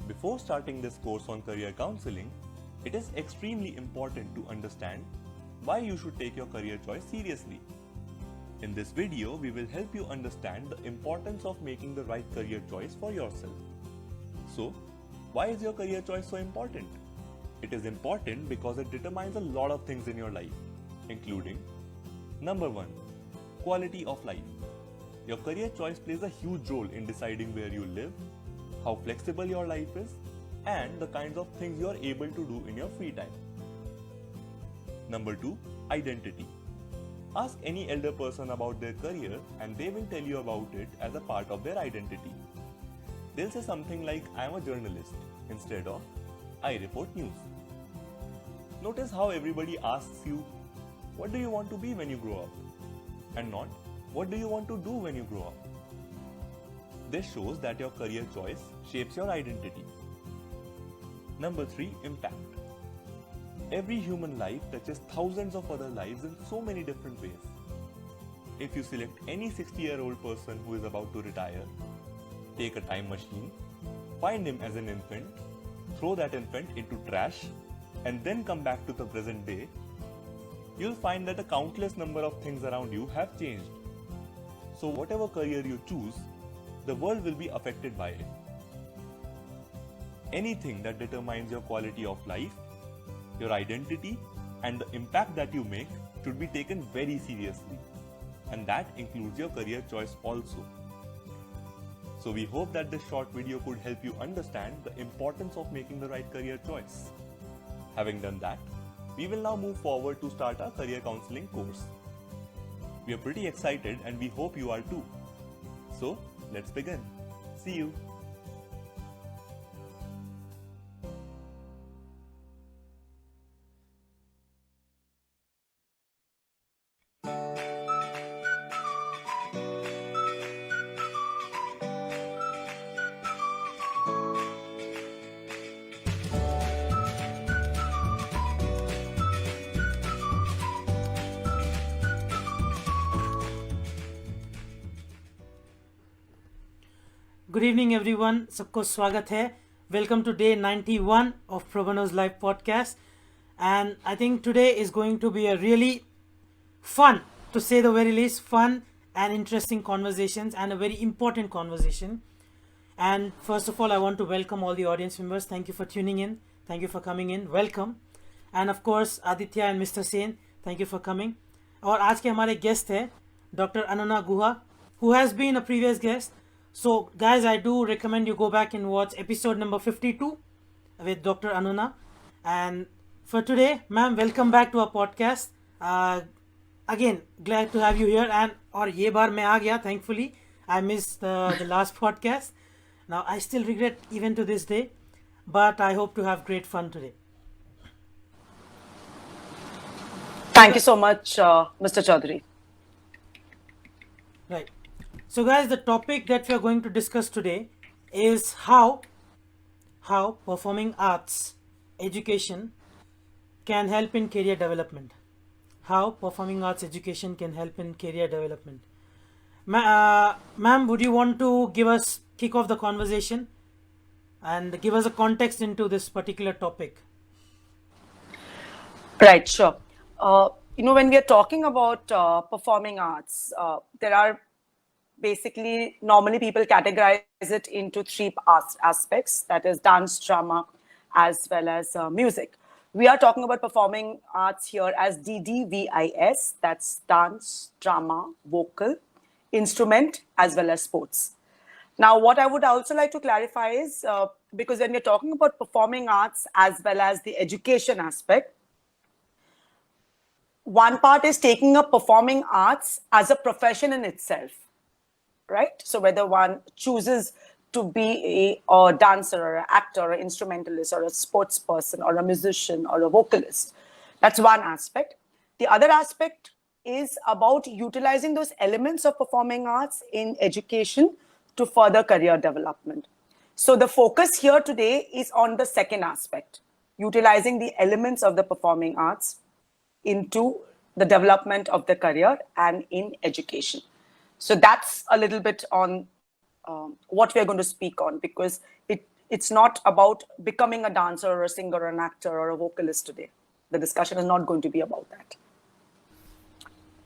Before starting this course on career counseling, it is extremely important to understand why you should take your career choice seriously. In this video, we will help you understand the importance of making the right career choice for yourself. So, why is your career choice so important? It is important because it determines a lot of things in your life, including number 1, quality of life. Your career choice plays a huge role in deciding where you live, how flexible your life is, and the kinds of things you are able to do in your free time. Number 2, identity. Ask any elder person about their career and they will tell you about it as a part of their identity. They'll say something like, I am a journalist, instead of, I report news. Notice how everybody asks you, what do you want to be when you grow up? And not, what do you want to do when you grow up? This shows that your career choice shapes your identity. Number 3, impact. Every human life touches thousands of other lives in so many different ways. If you select any 60-year-old person who is about to retire, take a time machine, find him as an infant, throw that infant into trash, and then come back to the present day, you'll find that a countless number of things around you have changed. So whatever career you choose, the world will be affected by it. Anything that determines your quality of life, your identity, and the impact that you make should be taken very seriously. And that includes your career choice also. So we hope that this short video could help you understand the importance of making the right career choice. Having done that, we will now move forward to start our career counseling course. We are pretty excited and we hope you are too. So, let's begin. See you. Good evening everyone, सबको स्वागत है. Welcome to day 91 of Probano's live podcast, and I think today is going to be a really fun, to say the very least, fun and interesting conversations and a very important conversation. And first of all, I want to welcome all the audience members. Thank you for tuning in. Thank you for coming in. Welcome. And of course, Aditya and Mr. Sen, thank you for coming. और आज के हमारे guest है Dr. Anuna Guha, who has been a previous guest. So guys, I do recommend you go back and watch episode number 52 with Dr. Anuna. And for today, ma'am, welcome back to our podcast. Again, glad to have you here. And और ये बार मैं आ गया, thankfully. I missed the last podcast. Now I still regret even to this day, but I hope to have great fun today. Thank you so much, Mr. Chaudhary. Right. So guys, the topic that we are going to discuss today is how performing arts education can help in career development. How performing arts education can help in career development. Ma'am, would you want to kick off the conversation and give us a context into this particular topic? Right, sure. When we are talking about performing arts, there are basically, normally people categorize it into 3 aspects, that is dance, drama, as well as music. We are talking about performing arts here as DDVIS, that's dance, drama, vocal, instrument, as well as sports. Now, what I would also like to clarify is, because when we're talking about performing arts as well as the education aspect, one part is taking up performing arts as a profession in itself. Right? So whether one chooses to be a dancer or an actor or an instrumentalist or a sports person or a musician or a vocalist, that's one aspect. The other aspect is about utilizing those elements of performing arts in education to further career development. So the focus here today is on the second aspect, utilizing the elements of the performing arts into the development of the career and in education. So that's a little bit on what we're going to speak on, because It's not about becoming a dancer or a singer or an actor or a vocalist today. The discussion is not going to be about that.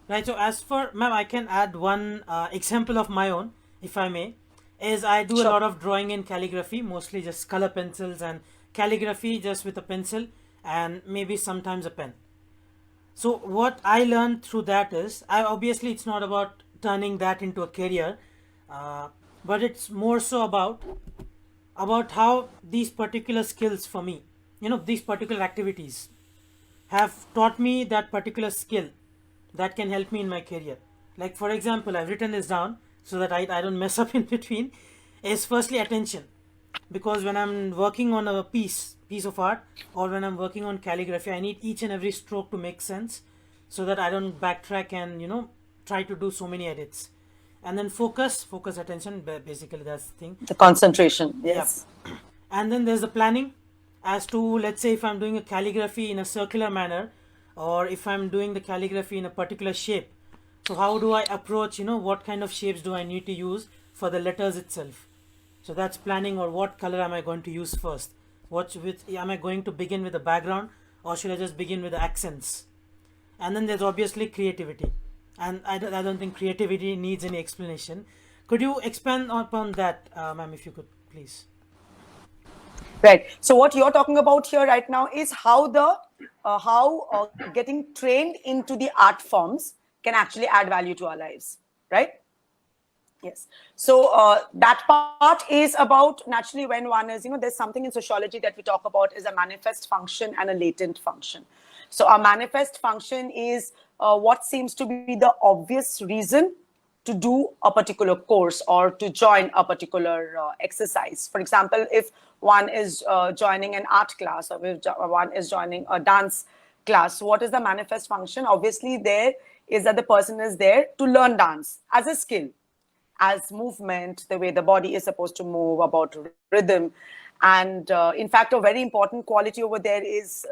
Right. So as for ma'am, I can add one example of my own, if I may. Is I do a Sure. lot of drawing and calligraphy, mostly just color pencils and calligraphy just with a pencil and maybe sometimes a pen. So what I learned through that is, I obviously it's not about turning that into a career, uh, but it's more so about how these particular skills for me, these particular activities have taught me that particular skill that can help me in my career. Like for example, I've written this down so that I don't mess up in between. Is firstly attention, because when I'm working on a piece of art, or when I'm working on calligraphy, I need each and every stroke to make sense, so that I don't backtrack and try to do so many edits. And then focus attention. Basically, that's the thing. The concentration, Yep. yes. And then there's the planning, as to, let's say, if I'm doing a calligraphy in a circular manner, or if I'm doing the calligraphy in a particular shape. So how do I approach, what kind of shapes do I need to use for the letters itself? So that's planning, or what color am I going to use first? Am I going to begin with the background, or should I just begin with the accents? And then there's obviously creativity. And I don't think creativity needs any explanation. Could you expand upon that, ma'am, if you could, please? Right. So what you're talking about here right now is how getting trained into the art forms can actually add value to our lives, right? Yes. So that part is about, naturally, when one is, there's something in sociology that we talk about is a manifest function and a latent function. So a manifest function is what seems to be the obvious reason to do a particular course or to join a particular exercise. For example, if one is joining an art class, or if one is joining a dance class, what is the manifest function? Obviously, there is that the person is there to learn dance as a skill, as movement, the way the body is supposed to move, about rhythm. And in fact, a very important quality over there is,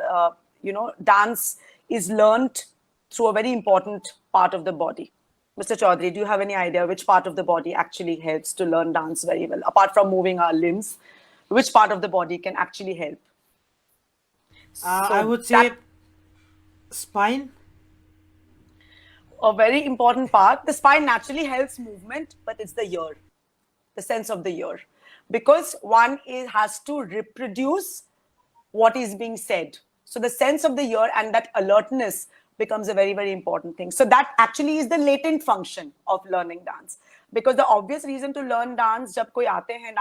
dance is learned through a very important part of the body. Mr. Chaudhary, do you have any idea which part of the body actually helps to learn dance very well? Apart from moving our limbs, which part of the body can actually help? I would say spine. A very important part. The spine naturally helps movement, but it's the ear, the sense of the ear. Because one has to reproduce what is being said. So the sense of the ear and that alertness becomes a very, very important thing. So that actually is the latent function of learning dance. Because the obvious reason to learn dance, जब कोई आते हैं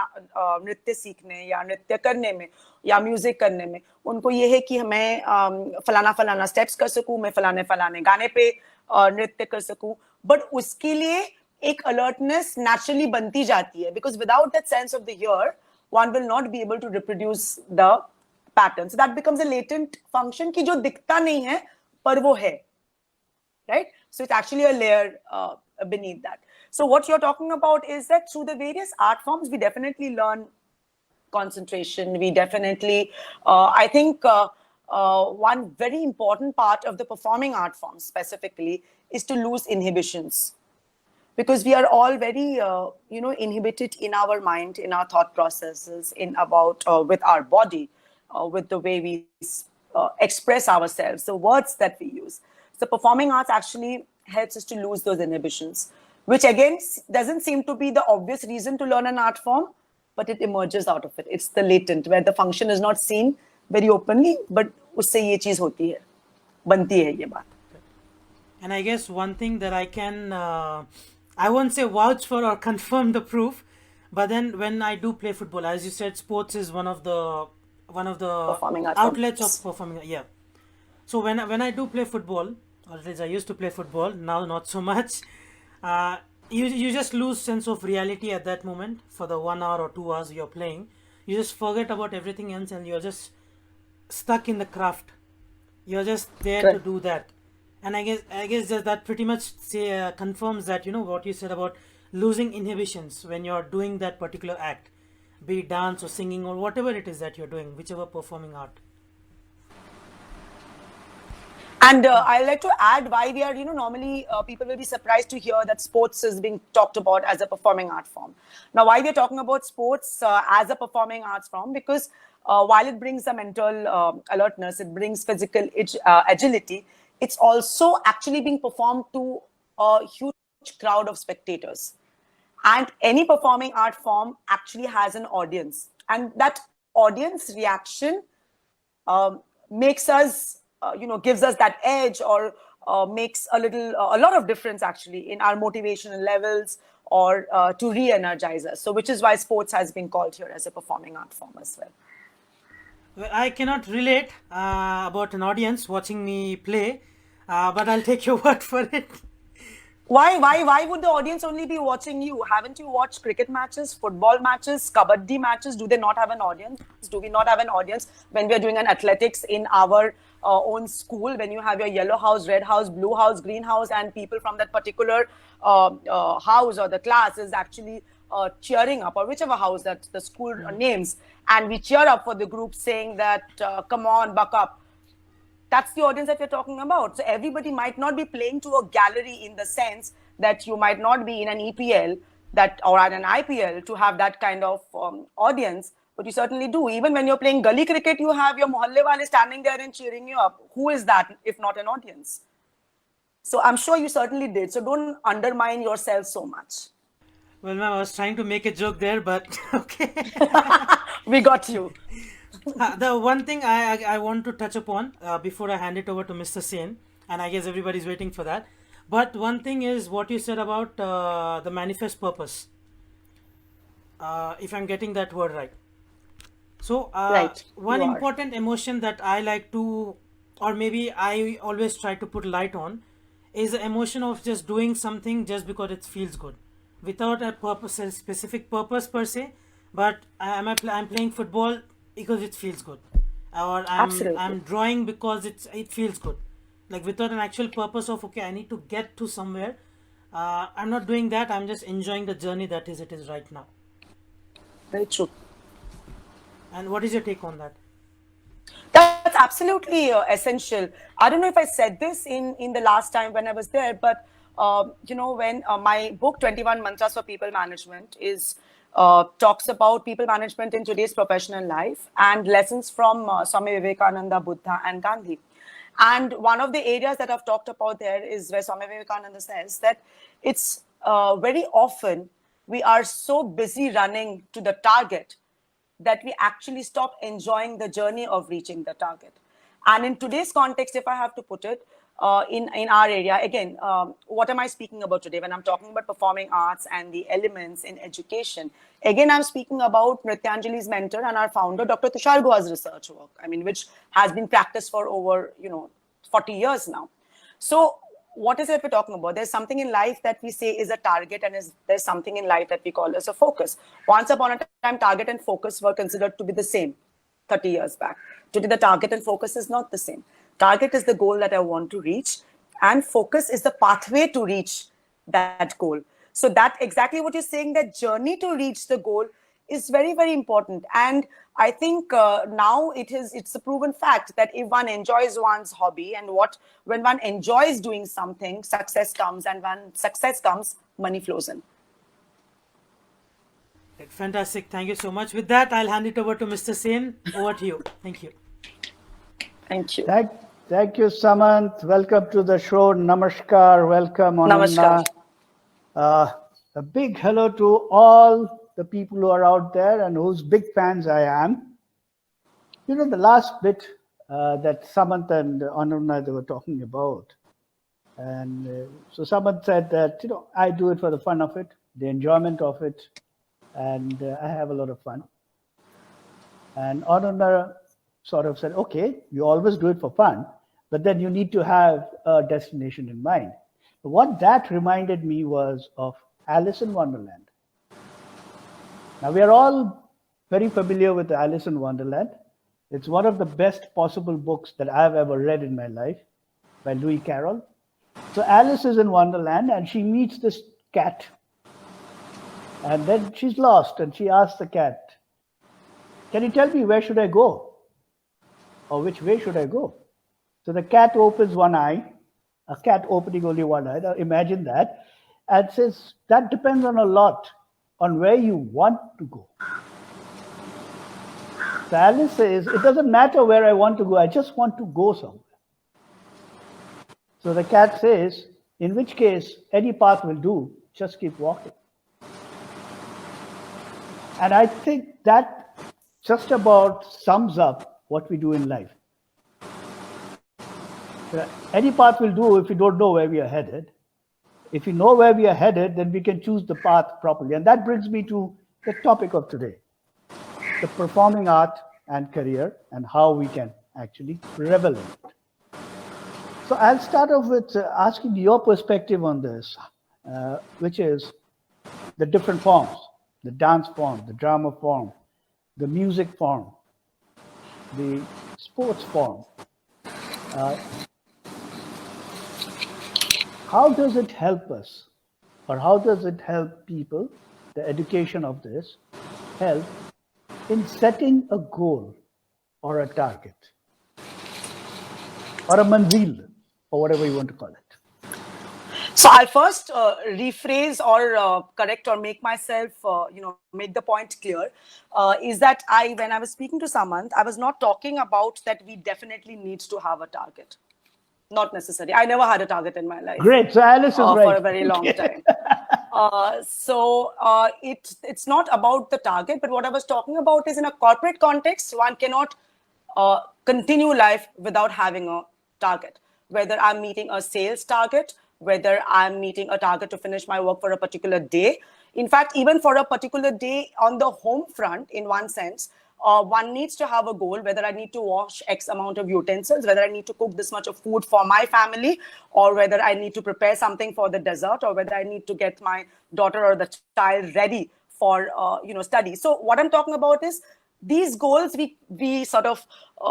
नृत्य सीखने या नृत्य करने में या म्यूजिक करने में, उनको ये है कि मैं फलाना फलाना स्टेप्स कर सकूं, मैं फलाने फलाने गाने पे नृत्य कर सकूं. बट उसके लिए एक alertness naturally बनती जाती है. Because without that sense of the ear, one will not be able to reproduce the pattern. So that becomes a latent function कि जो दिखता नहीं है पर वो है, right? So it's actually a layer beneath that. So what you're talking about is that through the various art forms, we definitely learn concentration. We definitely, I think one very important part of the performing art forms specifically is to lose inhibitions. Because we are all very, inhibited in our mind, in our thought processes, with our body, with the way we express ourselves, the words that we use. So performing arts actually helps us to lose those inhibitions, which again doesn't seem to be the obvious reason to learn an art form, but it emerges out of it. It's the latent, where the function is not seen very openly, but usse ye cheez hoti hai, banti hai ye baat. And I guess one thing that I can, I won't say vouch for or confirm the proof, but then when I do play football, as you said, sports is one of the Performing art outlets forms. of performing. Yeah. So when I do play football, or at least I used to play football, now not so much. You just lose sense of reality at that moment for the 1 hour or 2 hours you're playing. You just forget about everything else, and you're just stuck in the craft. You're just there to Correct. do that. And I guess that pretty much confirms that, what you said about losing inhibitions when you're doing that particular act, be it dance or singing or whatever it is that you're doing, whichever performing art. And I'd like to add why we are, normally people will be surprised to hear that sports is being talked about as a performing art form. Now, why we're talking about sports as a performing arts form? Because while it brings a mental alertness, it brings physical agility, it's also actually being performed to a huge crowd of spectators. And any performing art form actually has an audience. And that audience reaction makes us, gives us that edge, or makes a lot of difference actually in our motivational levels, or to re-energize us. So, which is why sports has been called here as a performing art form as well. Well, I cannot relate about an audience watching me play, but I'll take your word for it. Why would the audience only be watching you? Haven't you watched cricket matches, football matches, kabaddi matches? Do they not have an audience? Do we not have an audience when we're doing an athletics in our own school? When you have your yellow house, red house, blue house, green house, and people from that particular house or the class is actually cheering up, or whichever house that the school names, and we cheer up for the group, saying that come on, buck up. That's the audience that we're talking about. So everybody might not be playing to a gallery in the sense that you might not be in an EPL or at an IPL to have that kind of audience, but you certainly do. Even when you're playing gully cricket, you have your mohalle wale standing there and cheering you up. Who is that if not an audience? So I'm sure you certainly did. So don't undermine yourself so much. Well, ma'am, I was trying to make a joke there, but okay. We got you. The one thing I want to touch upon before I hand it over to Mr. Sen, and I guess everybody's waiting for that. But one thing is what you said about the manifest purpose, if I'm getting that word right. So, Right, one you are. important emotion that I like to, or maybe I always try to put light on, is the emotion of just doing something just because it feels good, without a purpose, a specific purpose per se. But I'm playing football because it feels good, or Absolutely. I'm drawing because it feels good, like without an actual purpose of okay, I need to get to somewhere. I'm not doing that. I'm just enjoying the journey that it is right now. Very true. And what is your take on that? That's absolutely essential. I don't know if I said this in the last time when I was there, but when my book 21 Mantras for People Management is talks about people management in today's professional life and lessons from Swami Vivekananda, Buddha, and Gandhi. And one of the areas that I've talked about there is where Swami Vivekananda says that it's very often we are so busy running to the target that we actually stop enjoying the journey of reaching the target. And in today's context, if I have to put it in our area, again, what am I speaking about today? When I'm talking about performing arts and the elements in education, again, I'm speaking about Nrityanjali's mentor and our founder, Dr. Tushar Guha's research work, which has been practiced for over, 40 years now. So what is it we're talking about? There's something in life that we say is a target, and there's something in life that we call as a focus. Once upon a time, target and focus were considered to be the same 30 years back. Today, the target and focus is not the same. Target is the goal that I want to reach, and focus is the pathway to reach that goal. So that exactly what you're saying, that journey to reach the goal is very, very important. And I think now it's a proven fact that if one enjoys one's hobby, and when one enjoys doing something, success comes, and when success comes, money flows in. Fantastic. Thank you so much. With that, I'll hand it over to Mr. Sen. Over to you. Thank you. Thank you. Thank you, Samant. Welcome to the show. Namaskar. Welcome, Ananda. Namaskar. A big hello to all the people who are out there and whose big fans I am. The last bit that Samant and Ananda they were talking about. And so Samant said that, I do it for the fun of it, the enjoyment of it, and I have a lot of fun. And Ananda sort of said, okay, you always do it for fun, but then you need to have a destination in mind. But what that reminded me was of Alice in Wonderland. Now, we are all very familiar with Alice in Wonderland. It's one of the best possible books that I've ever read in my life by Lewis Carroll. So Alice is in Wonderland and she meets this cat. And then she's lost and she asks the cat, can you tell me where should I go? Or which way should I go? So the cat opens one eye, a cat opening only one eye. Now imagine that, and says that depends on a lot on where you want to go. So Alice says, it doesn't matter where I want to go, I just want to go somewhere. So the cat says, in which case, any path will do, just keep walking. And I think that just about sums up what we do in life. Any path will do if we don't know where we are headed. If we know where we are headed, then we can choose the path properly. And that brings me to the topic of today, the performing art and career, and how we can actually revel in it. So I'll start off with asking your perspective on this, which is the different forms, the dance form, the drama form, the music form, the sports form. How does it help us, or how does it help people, the education of this, help in setting a goal or a target or a manzil, or whatever you want to call it? So I'll first rephrase or correct or make myself, make the point clear, is that when I was speaking to Samant, I was not talking about that we definitely need to have a target. Not necessary. I never had a target in my life. Great. So Alice is right. For a very long time. It's not about the target, but what I was talking about is in a corporate context, one cannot continue life without having a target. Whether I'm meeting a sales target, whether I'm meeting a target to finish my work for a particular day. In fact, even for a particular day on the home front, in one sense, one needs to have a goal, whether I need to wash X amount of utensils, whether I need to cook this much of food for my family, or whether I need to prepare something for the dessert, or whether I need to get my daughter or the child ready for study. So what I'm talking about is these goals, we sort of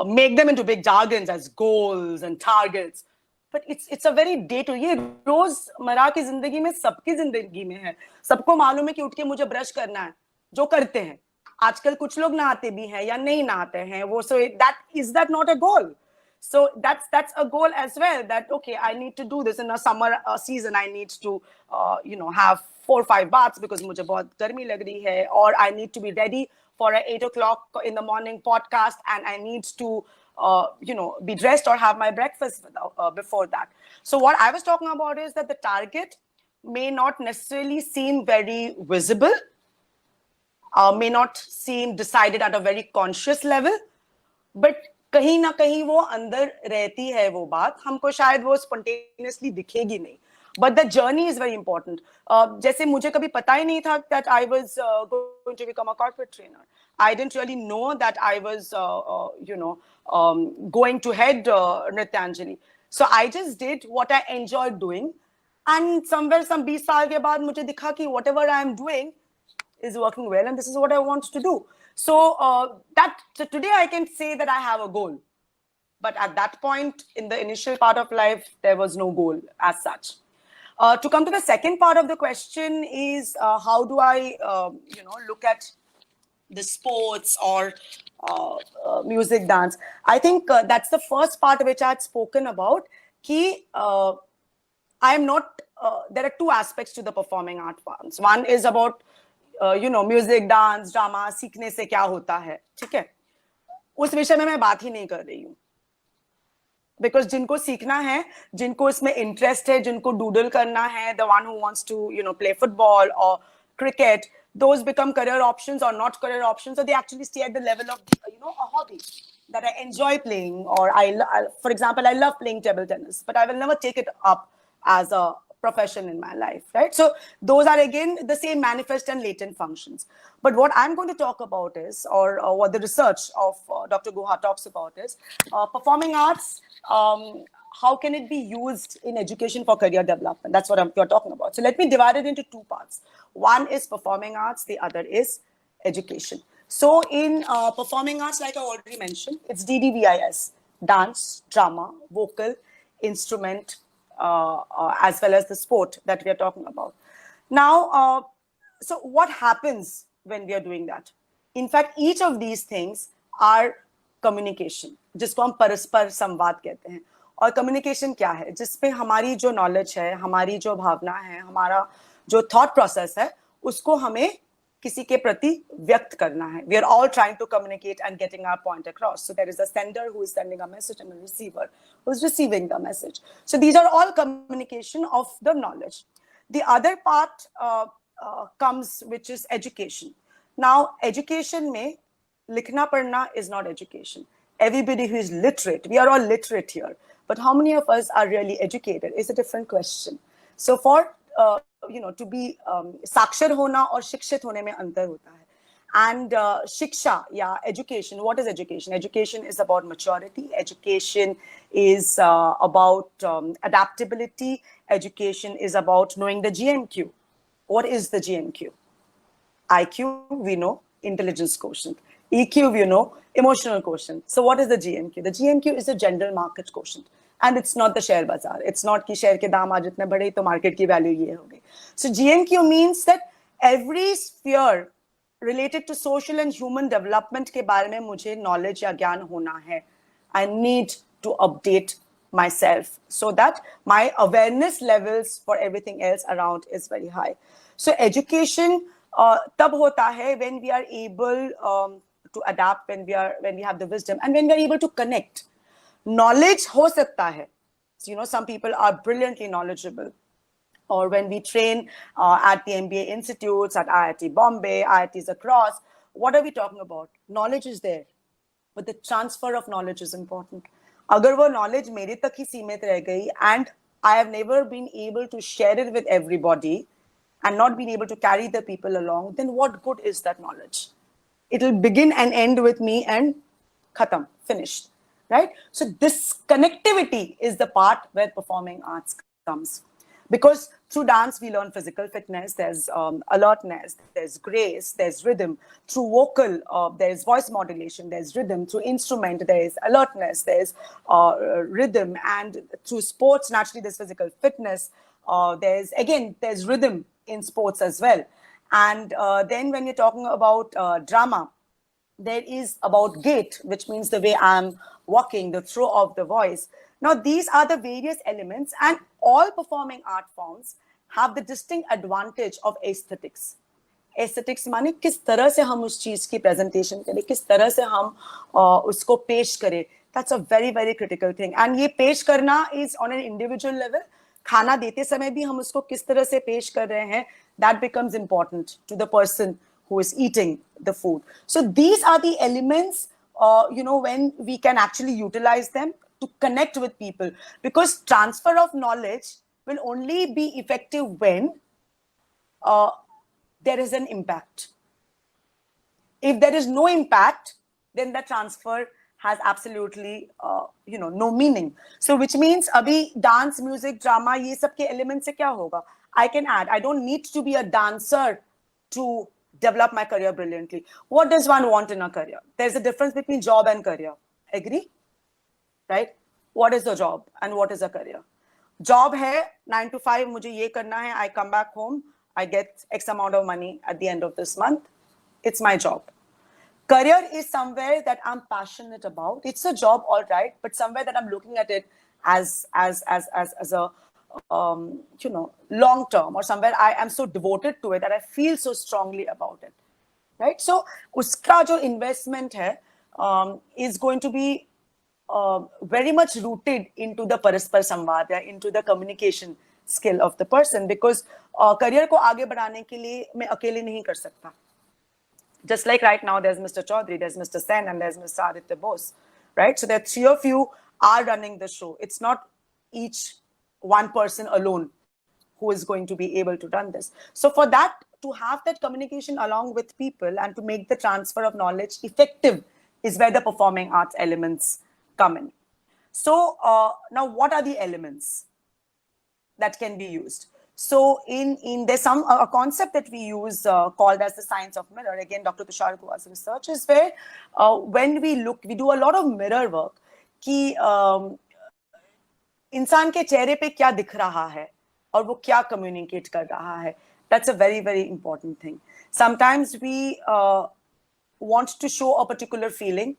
make them into big jargons as goals and targets. But it's a very day to ये रोजमर्रा की जिंदगी में सबकी जिंदगी में है. सबको मालूम है कि उठ के मुझे ब्रश करना है, जो करते हैं. आजकल कुछ लोग नहाते भी हैं या नहीं नहाते हैं वो. So that not a goal? So that's a goal as well, that okay, I need to do this in a summer season. I need to have 4 or 5 baths because मुझे बहुत गर्मी लग रही है, or I need to be ready for a 8 o'clock in the morning podcast, and I need to be dressed or have my breakfast before that. So what I was talking about is that the target may not necessarily seem very visible, may not seem decided at a very conscious level, but कहीं ना कहीं वो अंदर रहती है वो बात, हमको शायद वो spontaneously दिखेगी नहीं. But the journey is very important. जैसे मुझे कभी पता ही नहीं था that I was going to become a corporate trainer. I didn't really know that I was, going to head Nrityanjali. So I just did what I enjoyed doing. And somewhere, some 20 साल के बाद मुझे दिखा कि whatever I am doing is working well, and this is what I want to do. So today I can say that I have a goal. But at that point, in the initial part of life, there was no goal as such. To come to the second part of the question is how do I, look at the sports or music, dance. I think that's the first part which I had spoken about. Ki, I am not, there are 2 aspects to the performing art forms. One is about, music, dance, drama, सीखने से क्या होता है, ठीक है? उस विषय में मैं बात ही नहीं कर रही हूँ. Because जिनको सीखना है, जिनको इसमें interest है, जिनको doodle करना है, the one who wants to, play football or cricket, those become career options or not career options. So they actually stay at the level of, a hobby that I enjoy playing. Or for example, I love playing table tennis, but I will never take it up as a profession in my life, right? So those are again the same manifest and latent functions. But what I'm going to talk about is, or what the research of Dr. Guha talks about is, performing arts, how can it be used in education for career development? That's what you're talking about. So let me divide it into 2 parts. One is performing arts, the other is education. So in performing arts, like I already mentioned, it's DDVIS, dance, drama, vocal, instrument, as well as the sport that we are talking about. Now, so what happens when we are doing that? In fact, each of these things are communication, जिसको हम परस्पर संवाद कहते हैं. और communication क्या है, जिसपे हमारी जो नॉलेज है, हमारी जो भावना है, हमारा जो थॉट प्रोसेस है, उसको हमें किसी के प्रति व्यक्त करना है. We are all trying to communicate and getting our point across. So there is a sender who is sending a message and a receiver who is receiving the message. So these are all communication of the knowledge. The other part comes, which is education. Now, education में लिखना पढ़ना is not education. Everybody who is literate, we are all literate here, but how many of us are really educated is a different question. So for to be साक्षर होना और शिक्षित होने में अंतर होता है. And shiksha, yeah, education. What is education? Education is about maturity. Education is about adaptability. Education is about knowing the GMQ. What is the GMQ? IQ, we know, intelligence quotient. EQ, we know, emotional quotient. So what is the GMQ? The GMQ is the general market quotient. And it's not the share bazaar. It's not कि share के दाम आज इतने बढ़े तो market की value ये हो गई. So GMQ means that every sphere related to social and human development के बारे में मुझे knowledge या ज्ञान होना है. I need to update myself so that my awareness levels for everything else around is very high. So education तब होता है when we are able to adapt, when we have the wisdom, and when we are able to connect. Knowledge हो सकता है. So, some people are brilliantly knowledgeable. Or when we train at the MBA institutes, at IIT Bombay, IITs across, what are we talking about? Knowledge is there, but the transfer of knowledge is important. अगर वो knowledge मेरे तक ही सीमित रह गई and I have never been able to share it with everybody and not been able to carry the people along, then what good is that knowledge? It will begin and end with me and khatam, finished, right? So this connectivity is the part where performing arts comes. Because through dance, we learn physical fitness, there's alertness, there's grace, there's rhythm. Through vocal, there's voice modulation, there's rhythm. Through instrument, there's alertness, there's rhythm. And through sports, naturally, there's physical fitness. There's rhythm in sports as well. And then when you're talking about drama, there is about gait, which means the way I'm walking, the throw of the voice. Now, these are the various elements, and all performing art forms have the distinct advantage of aesthetics. Aesthetics माने किस तरह से हम उस चीज की presentation करें, किस तरह से हम उसको पेश करें. That's a very, very critical thing. And ये पेश करना is on an individual level. खाना देते समय भी हम उसको किस तरह से पेश कर रहे हैं, that becomes important to the person who is eating the food. So these are the elements, when we can actually utilize them to connect with people, because transfer of knowledge will only be effective when there is an impact. If there is no impact, then the transfer has absolutely no meaning. So which means abhi dance, music, drama, ye sab ke elements se kya hoga? I can add. I don't need to be a dancer to develop my career brilliantly. What does one want in a career? There's a difference between job and career. Agree? Right? What is the job and what is a career? Job hai 9 to 5, mujhe ye karna hai. I come back home, I get X amount of money at the end of this month. It's my job. Career is somewhere that I'm passionate about. It's a job, all right, but somewhere that I'm looking at it as a long term, or somewhere I am so devoted to it that I feel so strongly about it, right? So uska jo investment hai is going to be very much rooted into the paraspar samvad, into the communication skill of the person, because career ko aage badhane ke liye main akele nahi kar sakta. Just like right now, there's Mr. Chaudhary, there's Mr. Sen, and there's Mr. Aditya Bose, right? So there are 3 of you are running the show. It's not each one person alone who is going to be able to run this. So for that, to have that communication along with people and to make the transfer of knowledge effective is where the performing arts elements come in. So now what are the elements that can be used? So there's a concept that we use called as the science of mirror. Again, Dr. Tushar Guha's research is where when we do a lot of mirror work कि इंसान के चेहरे पे क्या दिख रहा है और वो क्या communicate कर रहा है. That's a very, very important thing. Sometimes we want to show a particular feeling,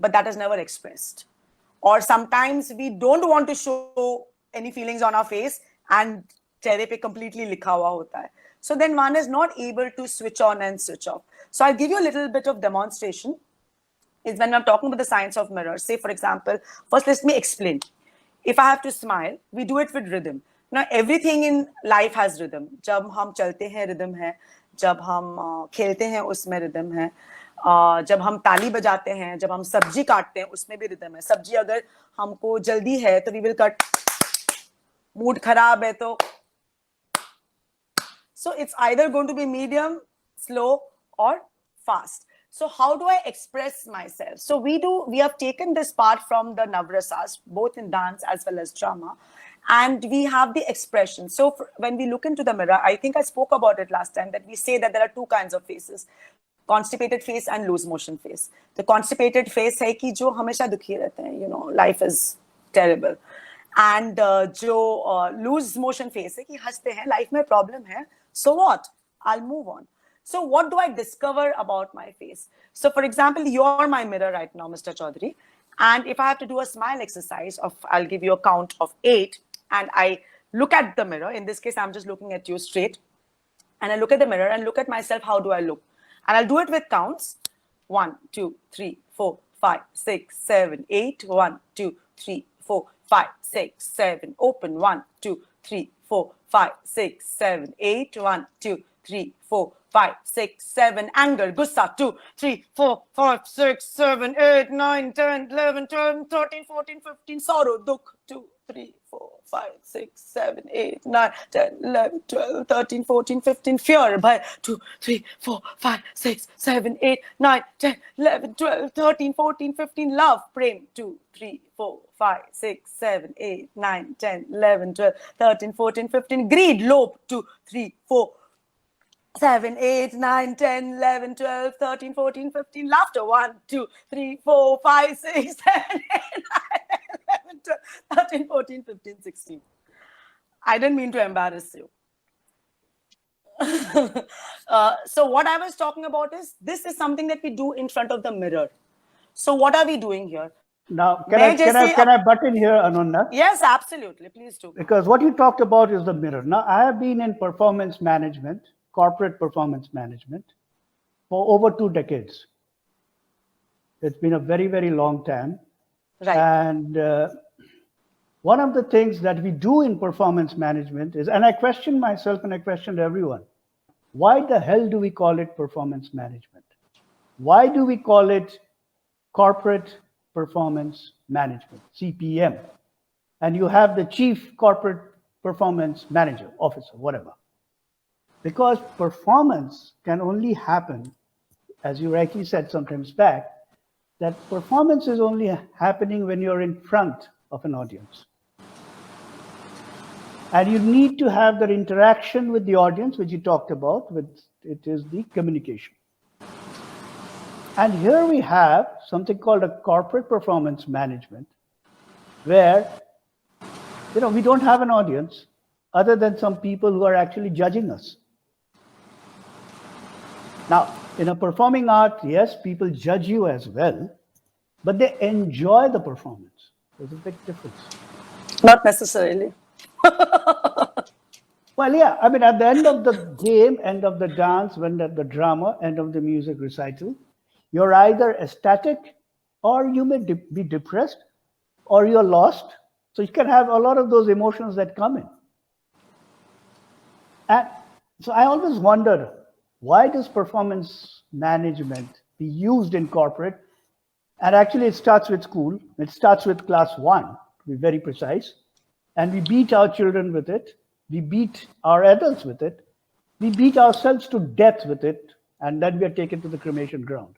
but that is never expressed. or sometimes we don't want to show any feelings on our face and चेहरे पे completely लिखा हुआ होता है. So then one is not able to switch on and switch off. So I'll give you a little bit of demonstration. Is when I'm talking about the science of mirrors. Say, for example, first let me explain. If I have to smile, we do it with rhythm. Now, everything in life has rhythm. जब हम चलते हैं rhythm है, जब हम खेलते हैं उसमें rhythm है, जब हम ताली बजाते हैं, जब हम सब्जी काटते हैं उसमें भी rhythm है. सब्जी अगर हमको जल्दी है तो we will cut. Mood खराब है तो. So it's either going to be medium, slow, or fast. So how do I express myself? So we have taken this part from the Navrasas, both in dance as well as drama, and we have the expression. So when we look into the mirror, I think I spoke about it last time, that we say that there are two kinds of faces, constipated face and loose motion face. The constipated face है कि जो हमेशा दुखी रहते हैं, you know, life is terrible. And जो loose motion face है कि हंसते हैं, life में problem है, so what? I'll move on. So what do I discover about my face? So for example, you're my mirror right now, Mr. Chaudhary. And if I have to do a smile exercise I'll give you a count of 8, and I look at the mirror. In this case, I'm just looking at you straight. And I look at the mirror and look at myself, how do I look? And I'll do it with counts. 1, 2, 3, 4, 5, 6, 7, 8. 1, 2, 3, 4, 5, 6, 7. Open. 1, 2, 3, 4, 5, 6, 7, 8. 1, 2, 3, 4, 5, 6, 7. Anger, gussa. 2, 3, 4, 5, 6, 7, 8, 9, 10, 11, 12, 13, 14, 15. Sorrow, dukh. 2, 3, 4, 5, 6, 7, 8, 9, 10, 11, 12, 13, 14, 15. Fear, bhai. 2, 3, 4, 5, 6, 7, 8, 9, 10, 11, 12, 13, 14, 15. Love, prem. 2, 3, 4, 5, 6, 7, 8, 9, 10, 11, 12, 13, 14, 15. Greed, lobe. 2, 3, 4, 7, 8, 9, 10, 11, 12, 13, 14, 15. Laughter. 1, 2, 3, 4, 5, 6, 7, 8, 9, 11, 12, 13, 14, 15, 16. I didn't mean to embarrass you. So what I was talking about is, this is something that we do in front of the mirror. So what are we doing here? Now, can I butt in here, Ananda? Yes, absolutely. Please do. Because what you talked about is the mirror. Now, I have been in performance management, corporate performance management, for over 2 decades. It's been a very, very long time. Right. And one of the things that we do in performance management is, and I question myself and I questioned everyone, why the hell do we call it performance management? Why do we call it corporate performance management, CPM? And you have the chief corporate performance manager, officer, whatever. Because performance can only happen, as you rightly said sometimes back, that performance is only happening when you're in front of an audience. And you need to have that interaction with the audience, which you talked about, it is the communication. And here we have something called a corporate performance management, where, you know, we don't have an audience other than some people who are actually judging us. Now, in a performing art, yes, people judge you as well, but they enjoy the performance. There's a big difference. Not necessarily. Well, yeah, I mean, at the end of the game, end of the dance, end of the drama, end of the music recital, you're either ecstatic, or you may be depressed, or you're lost. So you can have a lot of those emotions that come in. And so I always wonder, why does performance management be used in corporate? And actually, it starts with school. It starts with class 1, to be very precise. And we beat our children with it. We beat our adults with it. We beat ourselves to death with it. And then we are taken to the cremation ground.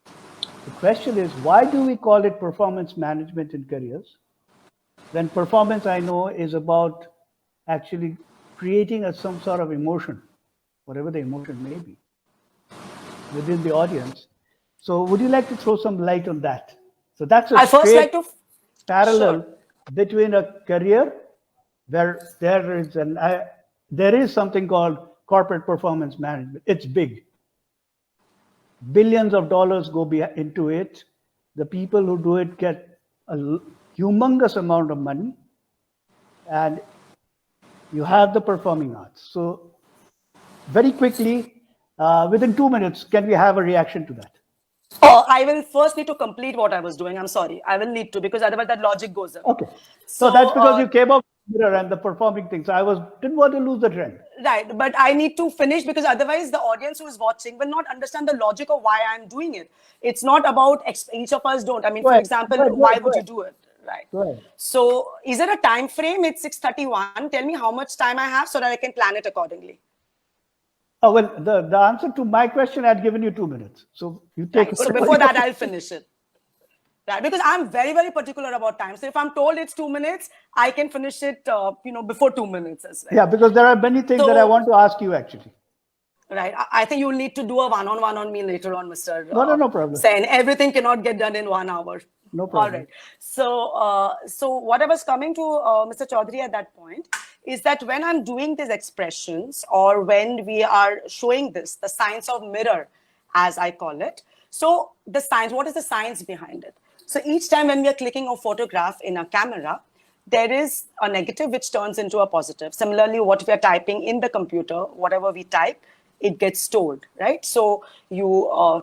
The question is, why do we call it performance management in careers? When performance, I know, is about actually creating some sort of emotion, whatever the emotion may be, within the audience. So would you like to throw some light on that? So that's a straight parallel between a career where there is something called corporate performance management. It's big. Billions of dollars go into it. The people who do it get humongous amount of money, and you have the performing arts. So very quickly, within 2 minutes, can we have a reaction to that? I will first need to complete what I was doing. I'm sorry. I will need to, because otherwise that logic goes away. Okay. So that's because you came up with mirror and the performing things. Didn't want to lose the trend. Right, but I need to finish, because otherwise the audience who is watching will not understand the logic of why I'm doing it. It's not about each of us don't. I mean, for example, why would you do it? Right. So is there a time frame? It's 6:31. Tell me how much time I have so that I can plan it accordingly. Oh, well, the answer to my question, I'd given you 2 minutes. So you take Right. So before that, I'll finish it. Right, because I'm very, very particular about time. So if I'm told it's 2 minutes, I can finish it, before 2 minutes as well. Yeah, because there are many things that I want to ask you actually. Right. I think you'll need to do a one-on-one on me later on, Mr. No problem. Sen. Everything cannot get done in 1 hour. No problem. All right. So what I was coming to, Mr. Chaudhary, at that point is that when I'm doing these expressions, or when we are showing this, the science of mirror, as I call it. So the science, what is the science behind it? So each time when we are clicking a photograph in a camera, there is a negative which turns into a positive. Similarly, what we are typing in the computer, whatever we type, it gets stored, right? So you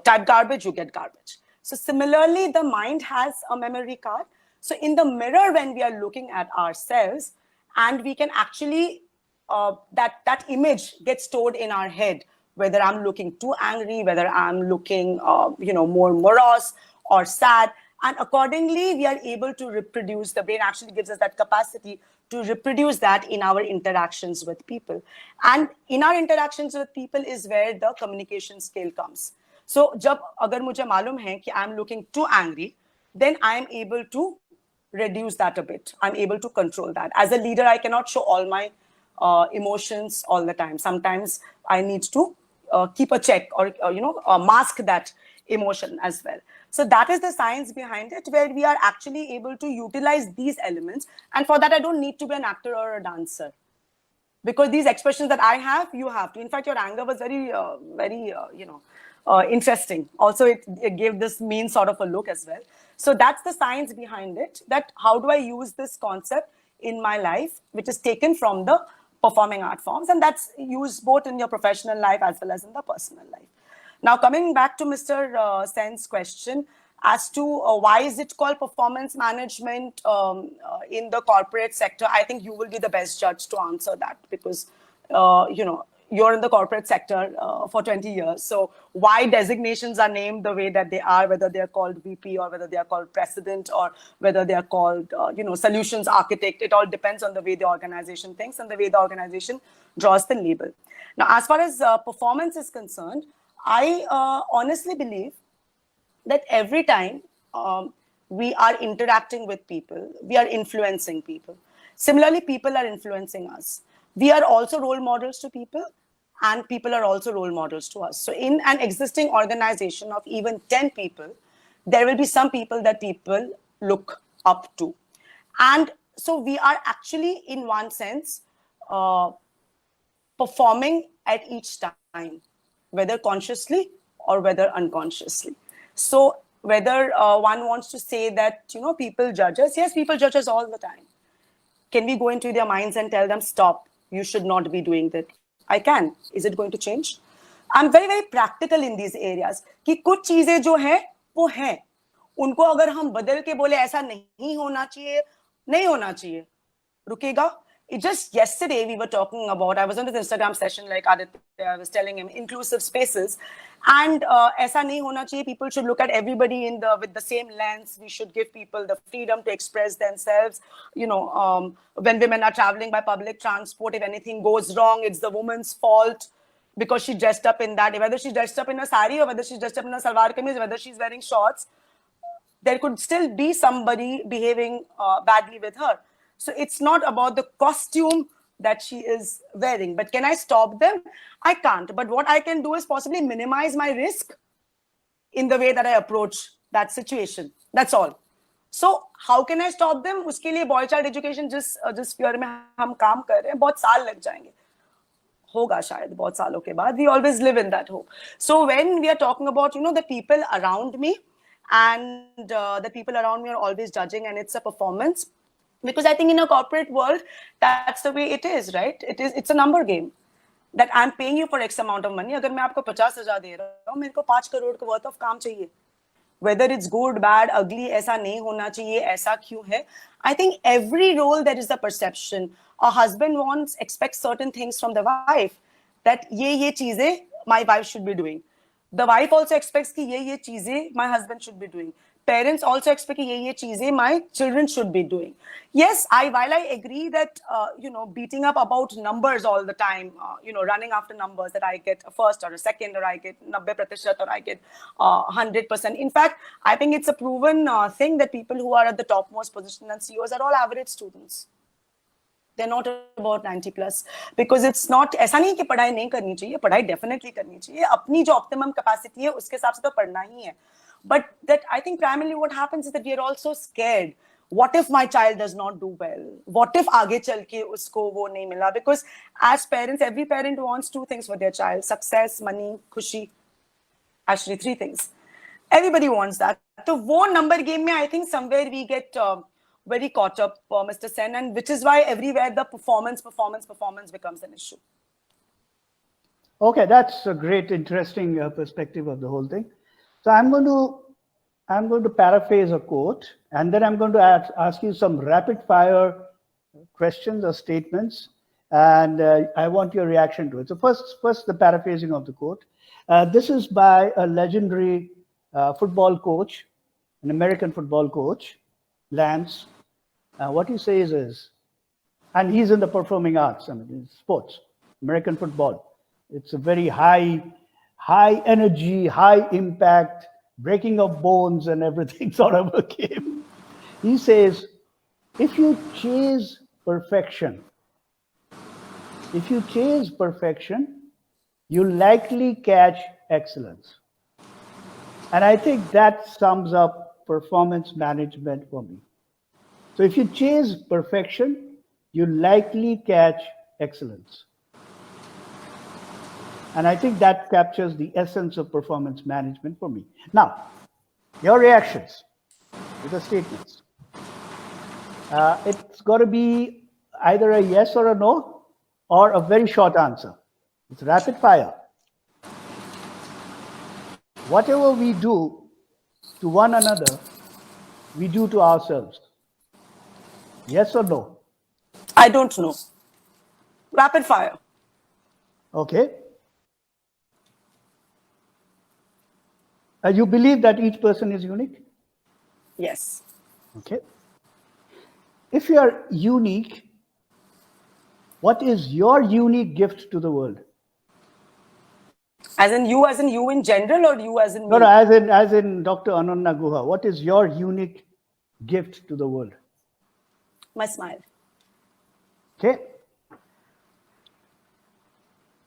type garbage, you get garbage. So similarly, the mind has a memory card. So in the mirror, when we are looking at ourselves, and we can actually, that image gets stored in our head, whether I'm looking too angry, whether I'm looking, more morose or sad. And accordingly, we are able to reproduce. The brain actually gives us that capacity to reproduce that in our interactions with people. And in our interactions with people is where the communication scale comes. So, जब अगर मुझे मालूम है कि I'm looking too angry, then I'm able to reduce that a bit. I'm able to control that. As a leader, I cannot show all my emotions all the time. Sometimes I need to keep a check, or mask that emotion as well. So that is the science behind it, where we are actually able to utilize these elements. And for that, I don't need to be an actor or a dancer, because these expressions that I have, you have to. In fact, your anger was very, interesting. Also, it gave this mean sort of a look as well. So that's the science behind it, that how do I use this concept in my life, which is taken from the performing art forms, and that's used both in your professional life as well as in the personal life. Now, coming back to Mr. Sen's question as to why is it called performance management in the corporate sector, I think you will be the best judge to answer that, because, you're in the corporate sector for 20 years. So why designations are named the way that they are, whether they are called VP or whether they are called president or whether they are called, solutions architect, it all depends on the way the organization thinks and the way the organization draws the label. Now, as far as performance is concerned, I honestly believe that every time we are interacting with people, we are influencing people. Similarly, people are influencing us. We are also role models to people, and people are also role models to us. So in an existing organization of even 10 people, there will be some people that people look up to. And so we are actually, in one sense, performing at each time, whether consciously or whether unconsciously. So whether one wants to say that, people judge us, yes, people judge us all the time. Can we go into their minds and tell them, stop, you should not be doing that? I can. Is it going to change? I'm very, very practical in these areas. कि कुछ चीजें जो हैं, वो हैं. उनको अगर हम बदल के बोले ऐसा नहीं होना चाहिए, नहीं होना चाहिए, रुकेगा. Just yesterday we were talking about, I was on this Instagram session like Aditya, I was telling him, inclusive spaces, and aisa nahi hona chahiye. People should look at everybody with the same lens. We should give people the freedom to express themselves. When women are traveling by public transport, if anything goes wrong, it's the woman's fault because she dressed up in that. Whether she's dressed up in a sari or whether she's dressed up in a salwar kameez, whether she's wearing shorts, there could still be somebody behaving badly with her. So it's not about the costume that she is wearing. But can I stop them? I can't. But what I can do is possibly minimize my risk in the way that I approach that situation. That's all. So how can I stop them? उसके लिए boy child education जिस sphere में हम काम कर रहे हैं, बहुत साल लग जाएंगे. होगा शायद बहुत सालों के बाद. We always live in that hope. So when we are talking about, the people around me, and the people around me are always judging, and it's a performance. Because I think in a corporate world, that's the way it is, right? It's a number game. That I'm paying you for X amount of money. अगर मैं आपको 50,000 दे रहा हूँ, मेरे को 5 करोड़ का worth of काम चाहिए. Whether it's good, bad, ugly, ऐसा नहीं होना चाहिए, ऐसा क्यों है? I think every role there is a perception. A husband expects certain things from the wife. That ये चीजें my wife should be doing. The wife also expects कि ये चीजें my husband should be doing. Parents also expect कि ये चीजें my children should be doing. Yes, while I agree that beating up about numbers all the time, running after numbers, that I get a first or a second, or I get 90% or I get 100%. In fact, I think it's a proven thing that people who are at the topmost position and CEOs are all average students. They're not about 90 plus, because it's not ऐसा नहीं कि पढ़ाई नहीं करनी चाहिए, पढ़ाई definitely करनी चाहिए, अपनी जो optimum capacity है उसके हिसाब से तो पढ़ना ही है. But that I think primarily what happens is that we are also scared. What if my child does not do well? What if आगे चल के उसको वो नहीं मिला? Because as parents, every parent wants 2 things for their child: success, money, खुशी. Actually 3 things. Everybody wants that. So वो number game में I think somewhere we get very caught up, Mr. Sen, and which is why everywhere the performance becomes an issue. Okay, that's a great, interesting perspective of the whole thing. So I'm going to paraphrase a quote, and then I'm going to ask you some rapid fire questions or statements, and I want your reaction to it. So first the paraphrasing of the quote. This is by a legendary football coach, an American football coach, Lance. What he says is, and he's in the performing arts, I mean, in sports, American football. It's a very high energy, high impact, breaking of bones and everything sort of a game. He says, if you chase perfection, you'll likely catch excellence. And I think that sums up performance management for me. So if you chase perfection, you likely catch excellence. And I think that captures the essence of performance management for me. Now, your reactions to the statements. It's got to be either a yes or a no, or a very short answer. It's rapid fire. Whatever we do to one another, we do to ourselves. Yes or no? I don't know. Rapid fire. Okay. You believe that each person is unique? Yes. Okay. If you are unique, what is your unique gift to the world? As in you in general, or you as in me? No, as in Dr. Ananya Guha. What is your unique gift to the world? My smile. Okay.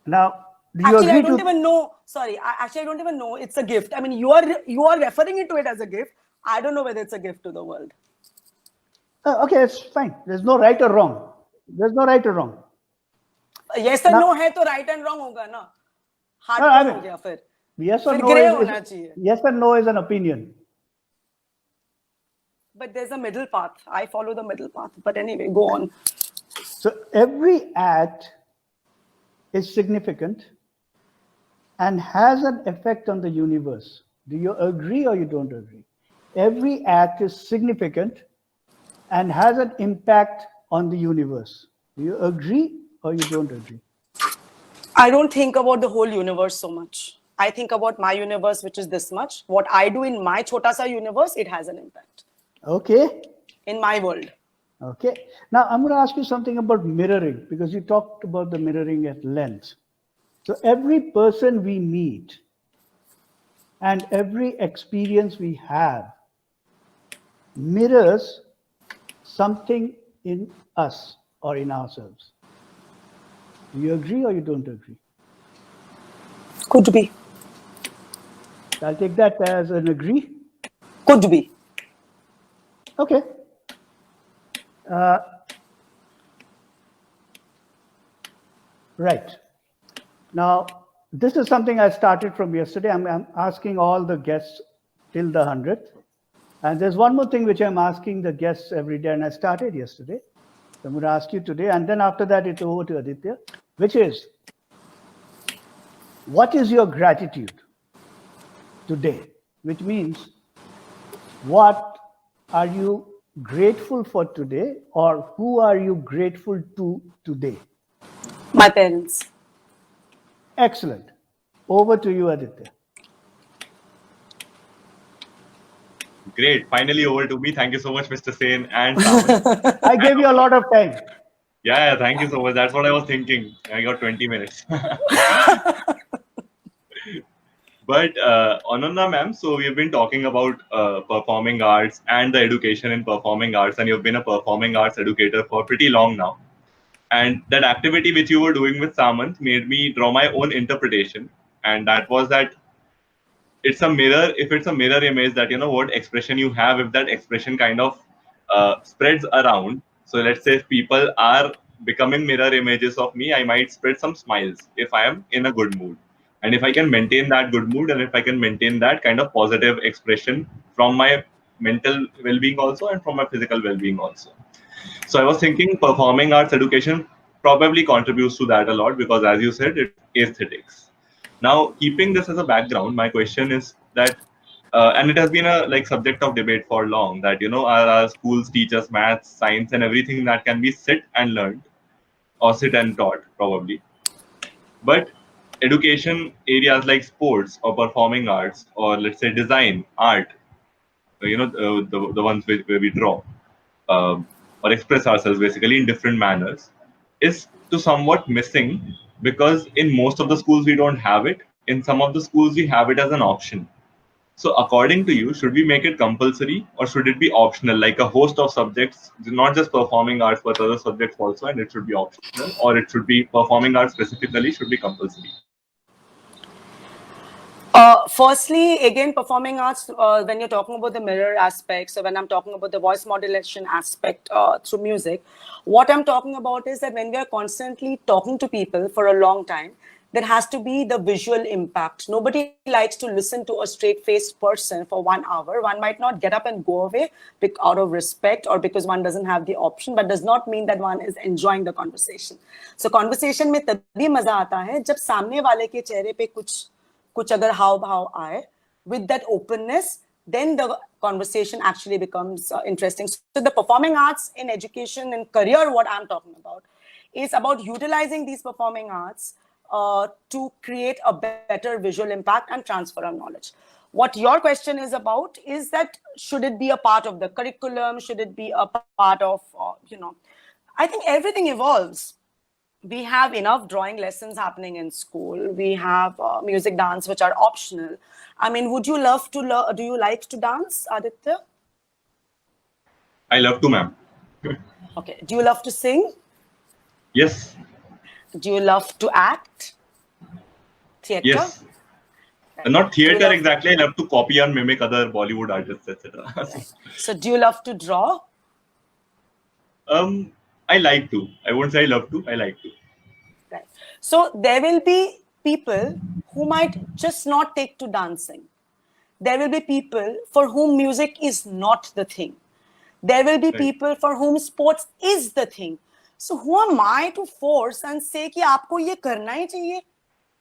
Now, do you Actually, agree I don't to? even know. Sorry, I don't even know it's a gift. I mean, you are referring to it as a gift. I don't know whether it's a gift to the world. Okay, it's fine. There's no right or wrong. There's no right or wrong. Yes and no है तो right and wrong होगा ना. Hard I हो mean, गया फिर. Yes or फिर no grey is, होना चाहिए. yes and no is an opinion. But there's a middle path. I follow the middle path. But anyway, go on. So every act is significant and has an effect on the universe. Do you agree or you don't agree? Every act is significant and has an impact on the universe. Do you agree or you don't agree? I don't think about the whole universe so much. I think about my universe, which is this much. What I do in my chota sa universe, it has an impact. Okay. In my world. Okay. Now I'm going to ask you something about mirroring, because you talked about the mirroring at length. So every person we meet and every experience we have mirrors something in us or in ourselves. Do you agree or you don't agree? Could be. I'll take that as an agree. Could be. Okay. Right. Now, this is something I started from yesterday. I'm asking all the guests till the 100th. And there's one more thing which I'm asking the guests every day, and I started yesterday. So I'm going to ask you today, and then after that, it's over to Aditya, which is, what is your gratitude today? Which means, what are you grateful for today, or who are you grateful to today? My parents. Excellent. Over to you, Aditya. Great. Finally over to me. Thank you so much, Mr. Sen and Saman. I gave you a lot of time. Yeah, thank you so much. That's what I was thinking. I got 20 minutes. But Ananda ma'am, so we've been talking about performing arts and the education in performing arts, and you've been a performing arts educator for pretty long now. And that activity which you were doing with Samant made me draw my own interpretation, and that was that it's a mirror. If it's a mirror image, that what expression you have, if that expression kind of spreads around. So let's say if people are becoming mirror images of me, I might spread some smiles if I am in a good mood. And if I can maintain that good mood, and if I can maintain that kind of positive expression from my mental well-being also, and from my physical well-being also. So I was thinking performing arts education probably contributes to that a lot, because as you said, it's aesthetics. Now, keeping this as a background, my question is that, and it has been a subject of debate for long, that our schools teach us maths, science, and everything that can be sit and learned, or sit and taught probably. But education areas like sports or performing arts, or let's say design, art, the ones where we draw, or express ourselves basically in different manners, is to somewhat missing, because in most of the schools we don't have it. In some of the schools we have it as an option. So according to you, should we make it compulsory, or should it be optional, like a host of subjects, not just performing arts but other subjects also, and it should be optional, or it should be performing arts specifically should be compulsory? Firstly, again, performing arts, when you're talking about the mirror aspect, so when I'm talking about the voice modulation aspect through music, what I'm talking about is that when we are constantly talking to people for a long time, there has to be the visual impact. Nobody likes to listen to a straight-faced person for 1 hour. One might not get up and go away out of respect, or because one doesn't have the option, but does not mean that one is enjoying the conversation. So conversation में तभी मजा आता है जब सामने वाले के चेहरे पे कुछ अगर हाव भाव आए, with that openness, then the conversation actually becomes interesting. So the performing arts in education and career, what I'm talking about, is about utilizing these performing arts to create a better visual impact and transfer of knowledge. What your question is about is that should it be a part of the curriculum? Should it be a part of, I think everything evolves. We have enough drawing lessons happening in school. We have music, dance, which are optional. I mean, would you love to learn? Do you like to dance, Aditya? I love to, ma'am. Okay. Do you love to sing? Yes. Do you love to act? Theater? Yes. Not theater exactly. I love to copy and mimic other Bollywood artists, etc. Right. So do you love to draw? I like to. I won't say I love to. I like to. Right. So there will be people who might just not take to dancing. There will be people for whom music is not the thing. There will be people for whom sports is the thing. So who am I to force and say कि आपको ये करना ही चाहिए?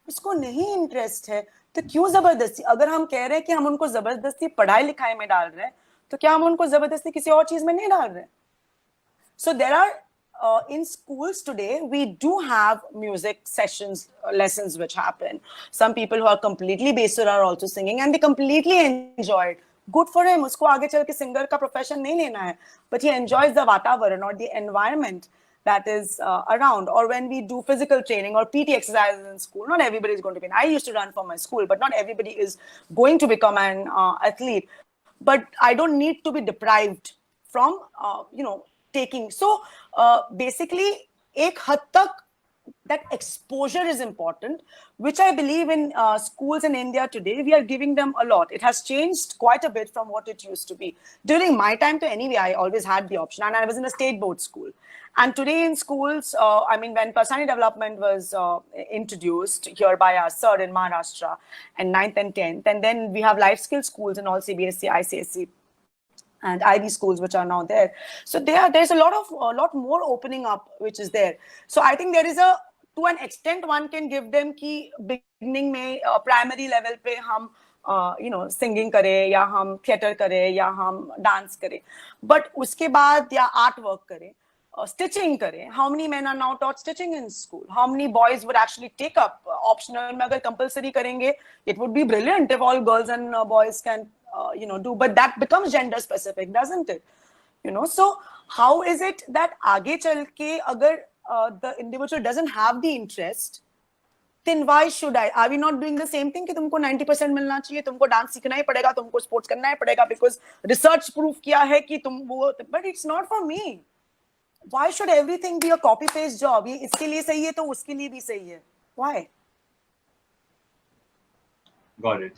इसको नहीं interest है तो क्यों जबरदस्ती? अगर हम कह रहे हैं कि हम उनको जबरदस्ती पढ़ाई लिखाई में डाल रहे हैं तो क्या हम उनको जबरदस्ती किसी और चीज में नहीं डाल रहे? So there are in schools today, we do have music sessions, lessons which happen. Some people who are completely basic are also singing and they completely enjoy it. Good for him. उसको आगे चल के singer का profession नहीं लेना है, but he enjoys the वातावरण or the environment that is around. Or when we do physical training or PT exercises in school, not everybody is going to be. I used to run for my school, but not everybody is going to become an athlete. But I don't need to be deprived from, taking. So basically, एक हद तक that exposure is important, which I believe in schools in India today, we are giving them a lot. It has changed quite a bit from what it used to be. During my time, anyway, I always had the option, and I was in a state board school. And today in schools, I mean, when personality development was introduced here by our sir in Maharashtra in 9th and 10th, and then we have life skill schools in all CBSE, ICSE, and IB schools, which are now there. So there's a lot more opening up, which is there. So I think there is to an extent one can give them कि beginning में primary level पे हम singing करें या हम theater करें या हम dance करें, but उसके बाद या art work करें, stitching करें. How many men are now taught stitching in school? How many boys would actually take up optional में अगर compulsory करेंगे? It would be brilliant if all girls and boys can do, but that becomes gender specific, doesn't it? So how is it that आगे चल के अगर the individual doesn't have the interest, then why should I? Are we not doing the same thing कि तुमको 90% मिलना चाहिए, तुमको dance सीखना ही पड़ेगा, तुमको स्पोर्ट्स करना ही पड़ेगा because research proof किया है कि तुम वो, but it's not for me. Why should everything be a copy paste job? ये इसके लिए सही है तो उसके लिए भी सही है. Why? Got it.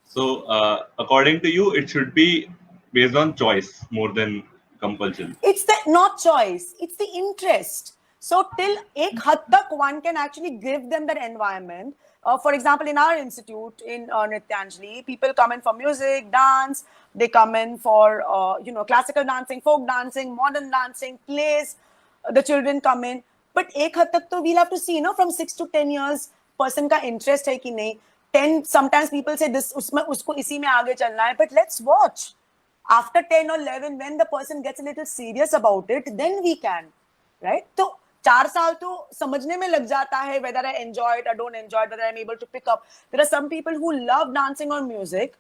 So, according to you, it should be based on choice more than compulsion. It's not choice, it's the interest. So till ek had tak one can actually give them that environment. For example, in our institute, in Nrityanjali, people come in for music, dance, they come in for classical dancing, folk dancing, modern dancing, plays, the children come in. But ek had tak to we'll have to see, from 6 to 10 years, person ka interest hai ki nahi. 10, sometimes people say this, usko isi mein aage chalna hai, but let's watch. After 10 or 11, when the person gets a little serious about it, then we can, right? So, 4 साल तो समझने में लग जाता है whether I enjoy it or don't enjoy it, whether I'm able to pick up. There are some people who love dancing or music,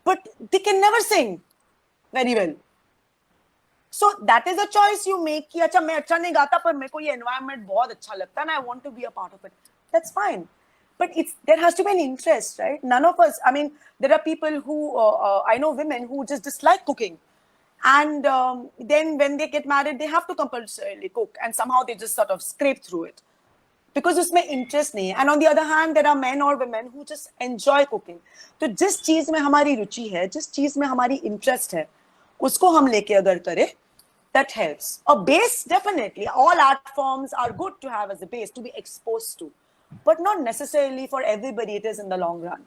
but they can never sing very well. So that is a choice you make कि अच्छा मैं अच्छा नहीं गाता पर मेरे को ये environment बहुत अच्छा लगता है and I want to be a part of it. That's fine. But there has to be an interest, right? None of us, I mean, there are people who, I know women who just dislike cooking. And then when they get married, they have to compulsorily cook. And somehow they just sort of scrape through it. Because उसमें interest नहीं है. And on the other hand, there are men or women who just enjoy cooking. तो जिस चीज में हमारी रुचि है, जिस चीज में हमारी interest है, उसको हम लेके अगर करें, that helps. A base, definitely. All art forms are good to have as a base, to be exposed to. But not necessarily for everybody it is in the long run.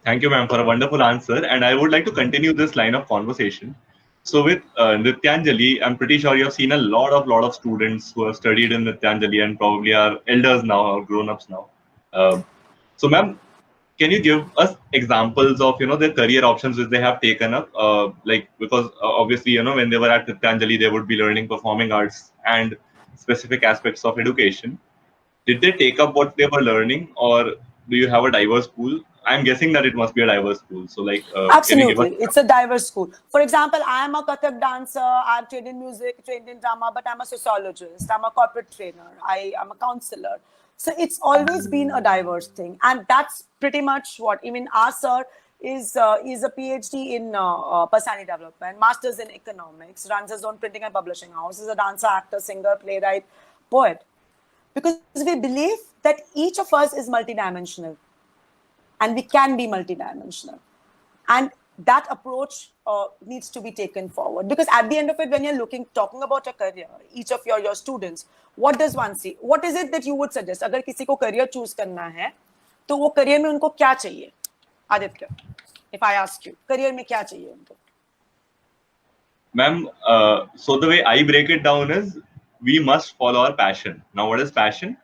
Thank you, ma'am, for a wonderful answer. And I would like to continue this line of conversation. So with Nrityanjali, I'm pretty sure you have seen a lot of students who have studied in Nrityanjali and probably are elders now or grown-ups now. So ma'am, can you give us examples of, the career options which they have taken up? Because obviously, when they were at Nrityanjali, they would be learning performing arts and specific aspects of education. Did they take up what they were learning, or do you have a diverse pool? I'm guessing that it must be a diverse pool. So absolutely, it's a diverse school. For example, I am a Kathak dancer. I'm trained in music, trained in drama, but I'm a sociologist. I'm a corporate trainer. I am a counselor. So it's always been a diverse thing, and that's pretty much what even our sir is a PhD in personality development, masters in economics, runs his own printing and publishing house, is a dancer, actor, singer, playwright, poet. Because we believe that each of us is multidimensional. And we can be multidimensional. And that approach needs to be taken forward. Because at the end of it, when you're talking about a career, each of your students, what does one see? What is it that you would suggest? अगर किसी को career choose करना है, तो वो career में उनको क्या चाहिए? Aditya, if I ask you, career में क्या चाहिए उनको? Ma'am, so the way I break it down is, we must follow our passion. Now, what is passion?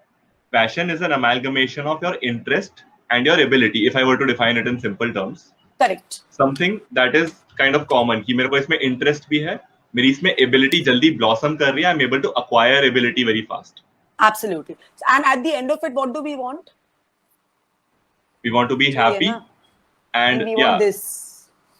Passion is an amalgamation of your interest and your ability, if I were to define it in simple terms. Correct. Something that is kind of common, कि मेरे को इसमें interest भी है, मेरी इसमें ability जल्दी blossom कर रही है, I'm able to acquire ability very fast. Absolutely. And at the end of it, what do we want? We want to be happy, and we want this.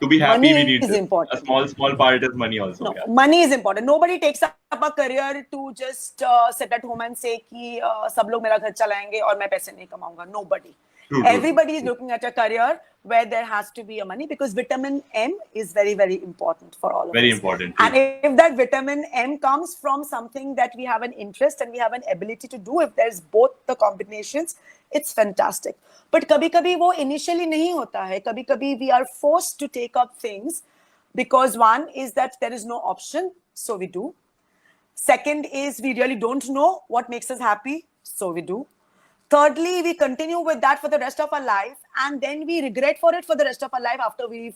To be happy, money we need is important. A small part is money also. No, yeah. Money is important. Nobody takes up a career to just sit at home and say कि सब लोग मेरा घर चलाएंगे और मैं पैसे नहीं कमाऊंगा. Nobody. True. Everybody is looking at a career where there has to be a money, because vitamin M is very, very important for all of Very us. important, true. And if that vitamin M comes from something that we have an interest and we have an ability to do, if there's both the combinations, it's fantastic. But kabhi-kabhi wo initially nahi hota hai. Kabhi-kabhi we are forced to take up things because one is that there is no option, so we do. Second is we really don't know what makes us happy, so we do. Thirdly, we continue with that for the rest of our life, and then we regret for it for the rest of our life after we've,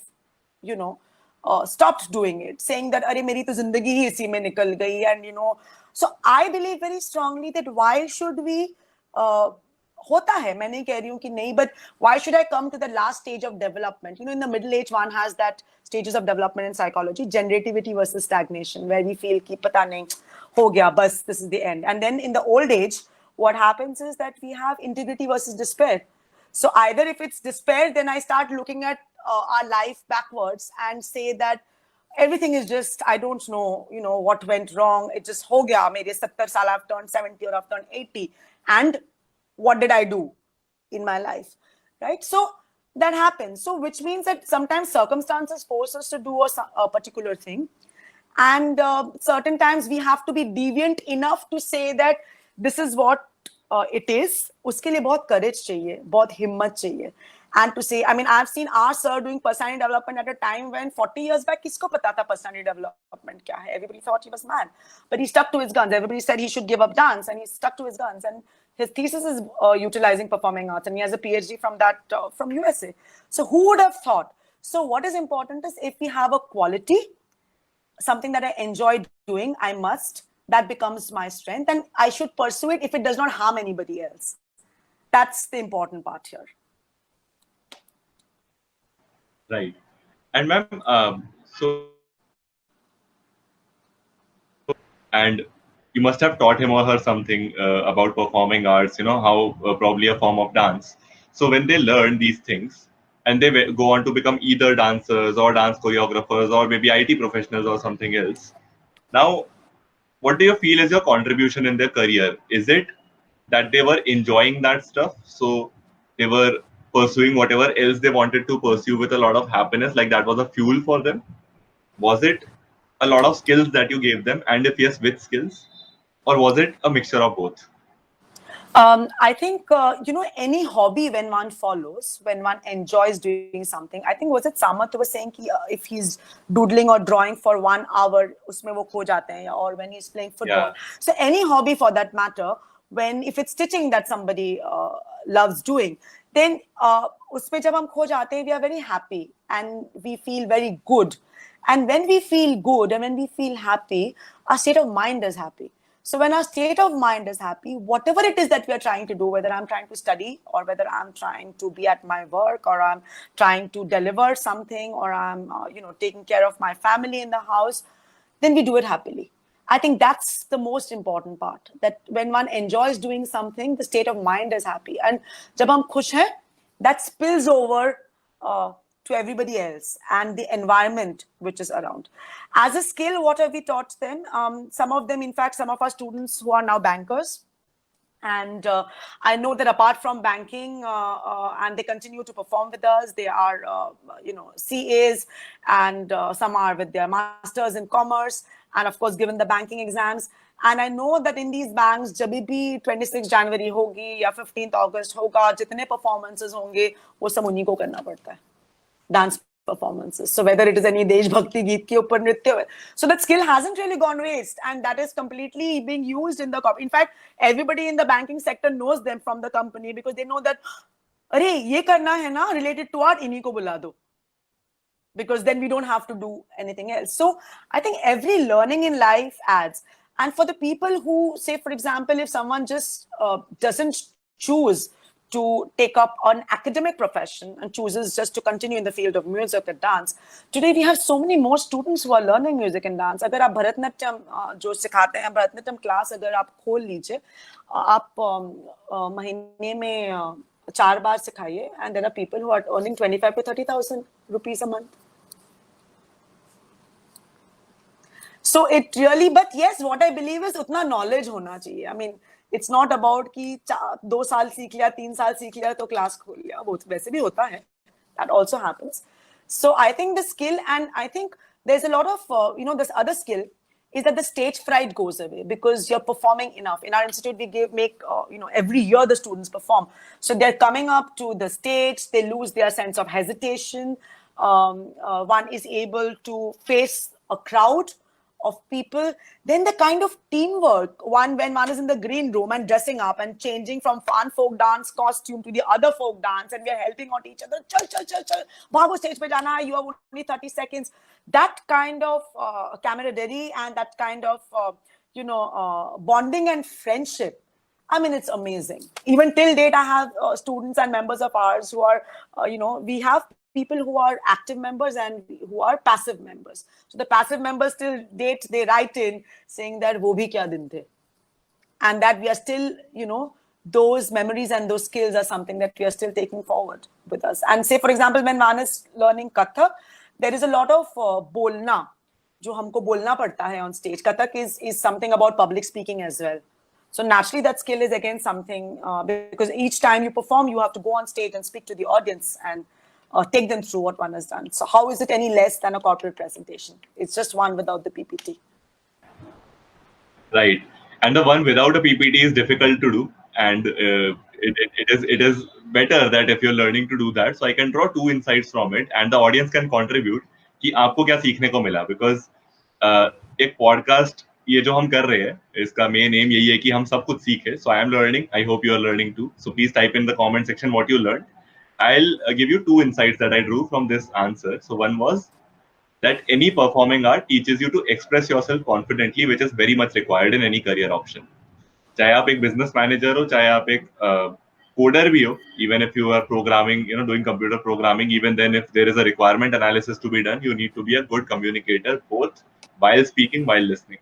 stopped doing it, saying that, "Arey, meri to zindagi hi isi mein nikal gayi," and So I believe very strongly that why should we? होता है, मैं नहीं कह रही हूँ कि नहीं, but why should I come to the last stage of development? In the middle age, one has that stages of development in psychology, generativity versus stagnation, where we feel कि पता नहीं हो गया, बस, this is the end. And then in the old age, what happens is that we have integrity versus despair. So either if it's despair, then I start looking at our life backwards and say that everything is just, I don't know, what went wrong. It just ho gaya, mere 70 saal I've turned 70 or I've turned 80. And what did I do in my life, right? So that happens. So which means that sometimes circumstances force us to do a particular thing. And certain times we have to be deviant enough to say that this is what it is. Uske liye bahut courage chahiye, bahut himmat chahiye. And to say, I mean, I've seen our sir doing personality development at a time when 40 years back, kisko pata tha personality development kya hai? Everybody thought he was mad. But he stuck to his guns. Everybody said he should give up dance, and he stuck to his guns. And his thesis is utilizing performing arts, and he has a PhD from that, from USA. So who would have thought? So what is important is if we have a quality, something that I enjoy doing, I must, that becomes my strength, and I should pursue it if it does not harm anybody else. That's the important part here. Right. And ma'am, and you must have taught him or her something about performing arts, how probably a form of dance. So when they learn these things and they go on to become either dancers or dance choreographers or maybe IT professionals or something else, now, what do you feel is your contribution in their career? Is it that they were enjoying that stuff, so they were pursuing whatever else they wanted to pursue with a lot of happiness, like that was a fuel for them? Was it a lot of skills that you gave them, and if yes, which skills? Or was it a mixture of both? I think, any hobby when one follows, when one enjoys doing something, I think, was it Samarth was saying ki, if he's doodling or drawing for 1 hour, usme wo kho jate hain, or when he's playing football. Yeah. So any hobby for that matter, if it's stitching that somebody loves doing, then usme jab hum kho jate hain, we are very happy and we feel very good. And when we feel good and when we feel happy, our state of mind is happy. So when our state of mind is happy, whatever it is that we are trying to do, whether I'm trying to study or whether I'm trying to be at my work or I'm trying to deliver something or I'm, taking care of my family in the house, then we do it happily. I think that's the most important part, that when one enjoys doing something, the state of mind is happy. And jab hum khush hain, that spills over to everybody else and the environment which is around. As a skill, what have we taught them? Some of them, in fact, some of our students who are now bankers. And I know that apart from banking, and they continue to perform with us, they are, CAs, and some are with their masters in commerce, and of course, given the banking exams. And I know that in these banks, जब भी 26 January होगी या 15th August होगा, जितने performances होंगे, वो सब उन्हीं को करना पड़ता है. Dance performances. So whether it is any Desh Bhakti Geet ke upar nritya, so that skill hasn't really gone waste, and that is completely being used in the company. In fact, everybody in the banking sector knows them from the company because they know that, "Arey, ye karna hai na related to art, inhi ko bula do." Because then we don't have to do anything else. So I think every learning in life adds. And for the people who say, for example, if someone just doesn't choose to take up an academic profession and chooses just to continue in the field of music and dance, today we have so many more students who are learning music and dance. अगर आप भरतनाट्यम जो सिखाते हैं, Bharatanatyam class अगर आप खोल लीजिए, आप महीने में 4 बार सिखाइए, and there are people who are earning 25 to 30,000 rupees a month. So it really, but yes, what I believe is utna knowledge hona chahiye. I mean, It's not about कि 2 साल सीख लिया, 3 साल सीख लिया तो क्लास खोल लिया. वो वैसे भी होता है. That also happens. So I think the skill, and I think there's a lot of this other skill is that the stage fright goes away because you're performing enough. In our institute, we make every year the students perform. So they're coming up to the stage, they lose their sense of hesitation. One is able to face a crowd of people. Then the kind of teamwork, when one is in the green room and dressing up and changing from one folk dance costume to the other folk dance, and we are helping out each other. Chal, bhago stage pe jana hai, you have only 30 seconds. That kind of camaraderie and that kind of bonding and friendship, I mean, it's amazing. Even till date, I have students and members of ours who are, we have people who are active members and who are passive members. So the passive members till date, they write in saying that wo bhi kya din the. And that we are still, those memories and those skills are something that we are still taking forward with us. And say, for example, when one is learning Kathak, there is a lot of bolna, jo humko bolna padta hai on stage. Kathak is something about public speaking as well. So naturally, that skill is again something, because each time you perform, you have to go on stage and speak to the audience and take them through what one has done. So how is it any less than a corporate presentation? It's just one without the PPT. Right. And the one without a PPT is difficult to do. And it is better that if you're learning to do that, so I can draw 2 insights from it and the audience can contribute कि आपको क्या सीखने को मिला. Because एक podcast ये जो हम कर रहे हैं, इसका main aim यही है कि हम सब कुछ सीखें. So I am learning. I hope you are learning too. So please type in the comment section what you learned. I'll give you 2 insights that I drew from this answer. So one was that any performing art teaches you to express yourself confidently, which is very much required in any career option. चाहे आप एक business manager हो, चाहे आप एक coder भी हो, even if you are programming, doing computer programming, even then if there is a requirement analysis to be done, you need to be a good communicator, both while speaking, while listening.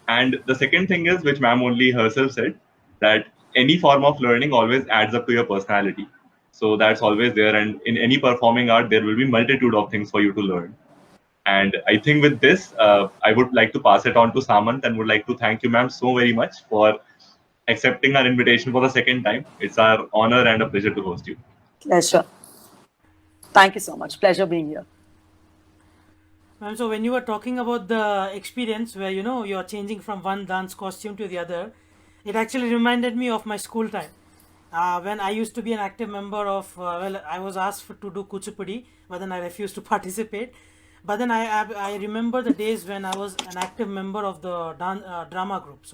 And the second thing is, which ma'am only herself said, that any form of learning always adds up to your personality. So that's always there. And in any performing art, there will be multitude of things for you to learn. And I think with this, I would like to pass it on to Samant and would like to thank you, ma'am, so very much for accepting our invitation for the second time. It's our honor and a pleasure to host you. Pleasure. Thank you so much. Pleasure being here. Ma'am, so when you were talking about the experience where, you're changing from one dance costume to the other, it actually reminded me of my school time. When I used to be an active member of, I was asked to do Kuchipudi, but then I refused to participate. But then I remember the days when I was an active member of the drama group,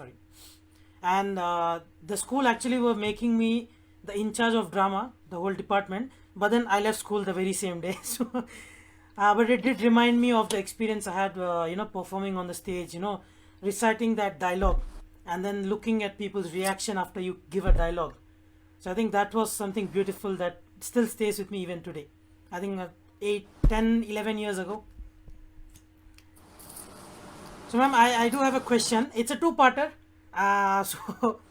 and the school actually were making me the in charge of drama, the whole department. But then I left school the very same day. So, but it did remind me of the experience I had, performing on the stage, reciting that dialogue, and then looking at people's reaction after you give a dialogue. So I think that was something beautiful that still stays with me even today. I think 8, 10, 11 years ago. So ma'am, I do have a question. It's a 2-parter. So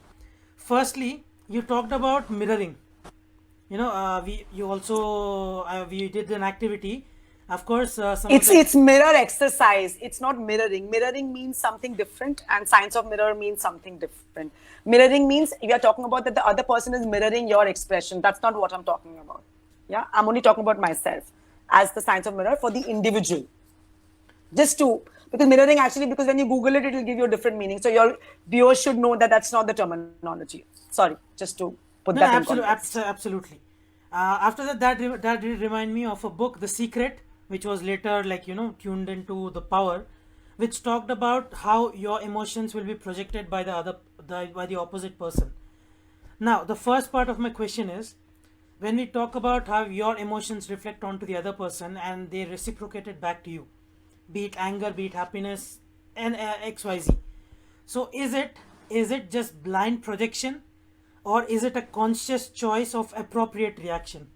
firstly, you talked about mirroring. We did an activity. Of course, it's mirror exercise. It's not mirroring. Mirroring means something different, and science of mirror means something different. Mirroring means we are talking about that the other person is mirroring your expression. That's not what I'm talking about. Yeah, I'm only talking about myself as the science of mirror for the individual. Because mirroring actually, because when you Google it, it will give you a different meaning. So your viewers should know that that's not the terminology. Sorry, just to put that in context. Absolutely. After that did remind me of a book, The Secret, which was later tuned into The Power, which talked about how your emotions will be projected by the opposite person. Now, the first part of my question is, when we talk about how your emotions reflect onto the other person and they reciprocate it back to you, be it anger, be it happiness, and XYZ. So is it just blind projection, or is it a conscious choice of appropriate reaction?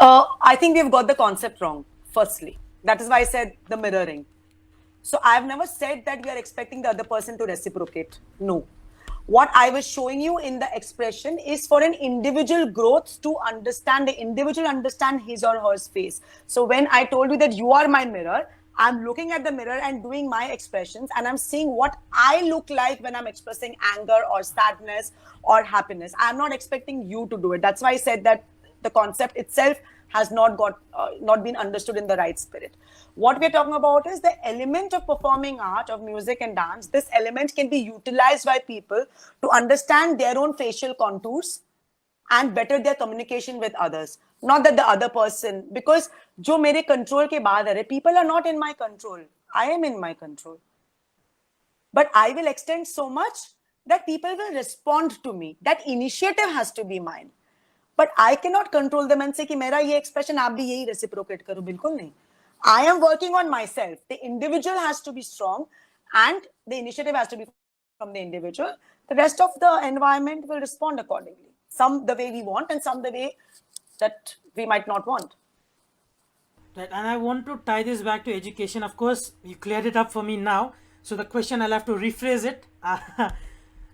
I think we've got the concept wrong, firstly. That is why I said the mirroring. So I've never said that we are expecting the other person to reciprocate. No. What I was showing you in the expression is for an individual growth to understand, the individual understand his or her space. So when I told you that you are my mirror, I'm looking at the mirror and doing my expressions, and I'm seeing what I look like when I'm expressing anger or sadness or happiness. I'm not expecting you to do it. That's why I said that the concept itself has not been understood in the right spirit. What we're talking about is the element of performing art, of music and dance. This element can be utilized by people to understand their own facial contours and better their communication with others. Not that the other person, because जो मेरे control के बाहर है, people are not in my control. I am in my control. But I will extend so much that people will respond to me. That initiative has to be mine. But I cannot control them and say कि मेरा ये expression आप भी यही reciprocate करो. बिल्कुल नहीं. I am working on myself. The individual has to be strong and the initiative has to be from the individual. The rest of the environment will respond accordingly. Some the way we want and some the way that we might not want. Right, and I want to tie this back to education. Of course, you cleared it up for me now. So the question, I'll have to rephrase it.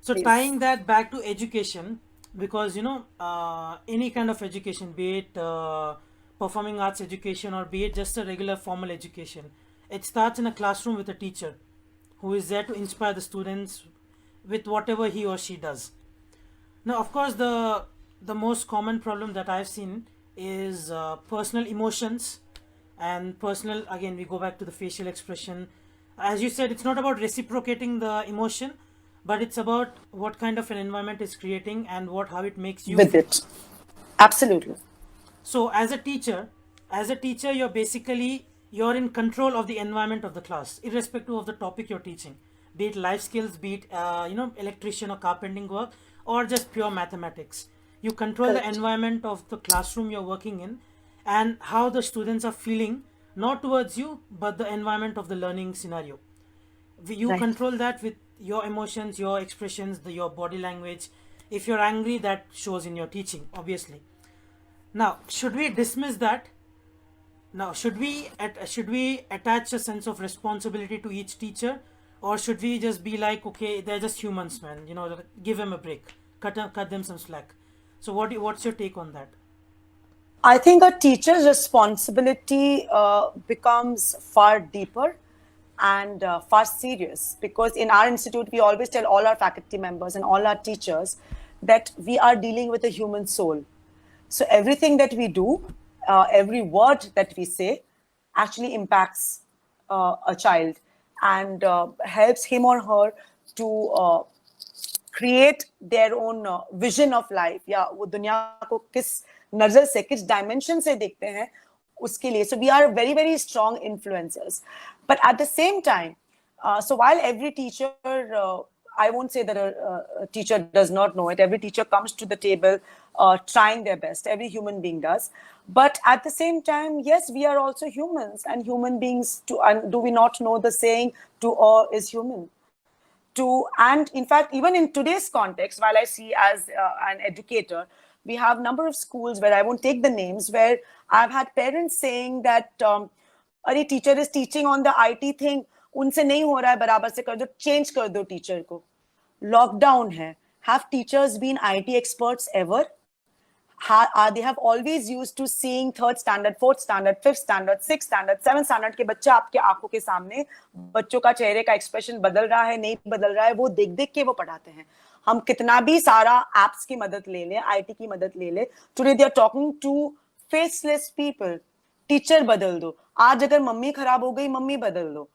So Please. tying that back to education, because any kind of education, be it performing arts education or be it just a regular formal education, it starts in a classroom with a teacher who is there to inspire the students with whatever he or she does. Now, of course, the most common problem that I've seen is personal emotions and personal. Again, we go back to the facial expression. As you said, it's not about reciprocating the emotion, but it's about what kind of an environment is creating and how it makes you With feel. it. Absolutely. So, as a teacher, you're in control of the environment of the class, irrespective of the topic you're teaching, be it life skills, be it electrician or carpenting work, or just pure mathematics. You control the Correct. environment of the classroom you're working in and how the students are feeling, not towards you, but the environment of the learning scenario. You Right. control that with your emotions, your expressions, your body language. If you're angry, that shows in your teaching, obviously. Now, should we dismiss that? Now, should we attach a sense of responsibility to each teacher, or should we just be like, okay, they're just humans, man. Give them a break, cut them some slack. So, what's your take on that? I think a teacher's responsibility becomes far deeper and far serious, because in our institute, we always tell all our faculty members and all our teachers that we are dealing with a human soul. So everything that we do, every word that we say actually impacts a child and helps him or her to create their own vision of life, या वो दुनिया को किस नजर से, किस dimension से देखते हैं उसके लिए. So we are very, very strong influencers. But at the same time, so while every teacher, I won't say that a teacher does not know it. Every teacher comes to the table trying their best. Every human being does. But at the same time, yes, we are also humans, and human beings and do we not know the saying, to all is human? And in fact, even in today's context, while I see as an educator, we have a number of schools where I won't take the names, where I've had parents saying that a teacher is teaching on the IT thing, उनसे नहीं हो रहा है बराबर से कर दो, change कर दो teacher को. Lockdown है. Have teachers been IT experts ever? They have always used to seeing third standard, fourth standard, fifth standard, sixth standard, seventh standard के बच्चे आपके आंखों के सामने, बच्चों का चेहरे का एक्सप्रेशन बदल रहा है, नहीं बदल रहा है, वो देख देख के वो पढ़ाते हैं. हम कितना भी सारा एप्स की मदद ले लें, आईटी की मदद ले लें, today they are talking to faceless people. Teacher बदल दो. आज अगर मम्मी खराब हो गई, मम्मी बदल दो.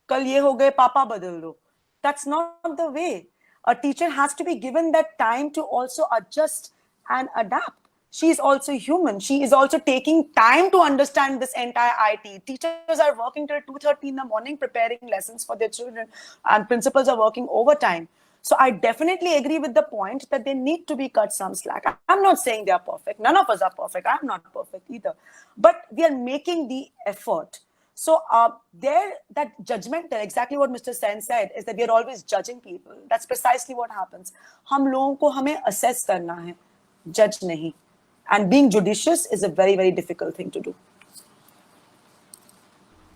कल ये हो गए, पापा बदल दो. That's not the way. A teacher has to be given that time to also adjust and adapt. She is also human. She is also taking time to understand this entire IT. Teachers are working till 2:30 in the morning preparing lessons for their children, and principals are working overtime. So I definitely agree with the point that they need to be cut some slack. I'm not saying they are perfect. None of us are perfect. I'm not perfect either. But we are making the effort. So that judgmental, exactly what Mr. Sen said, is that we are always judging people. That's precisely what happens. हम लोगों को हमें assess करना है, judge नहीं. And being judicious is a very, very difficult thing to do.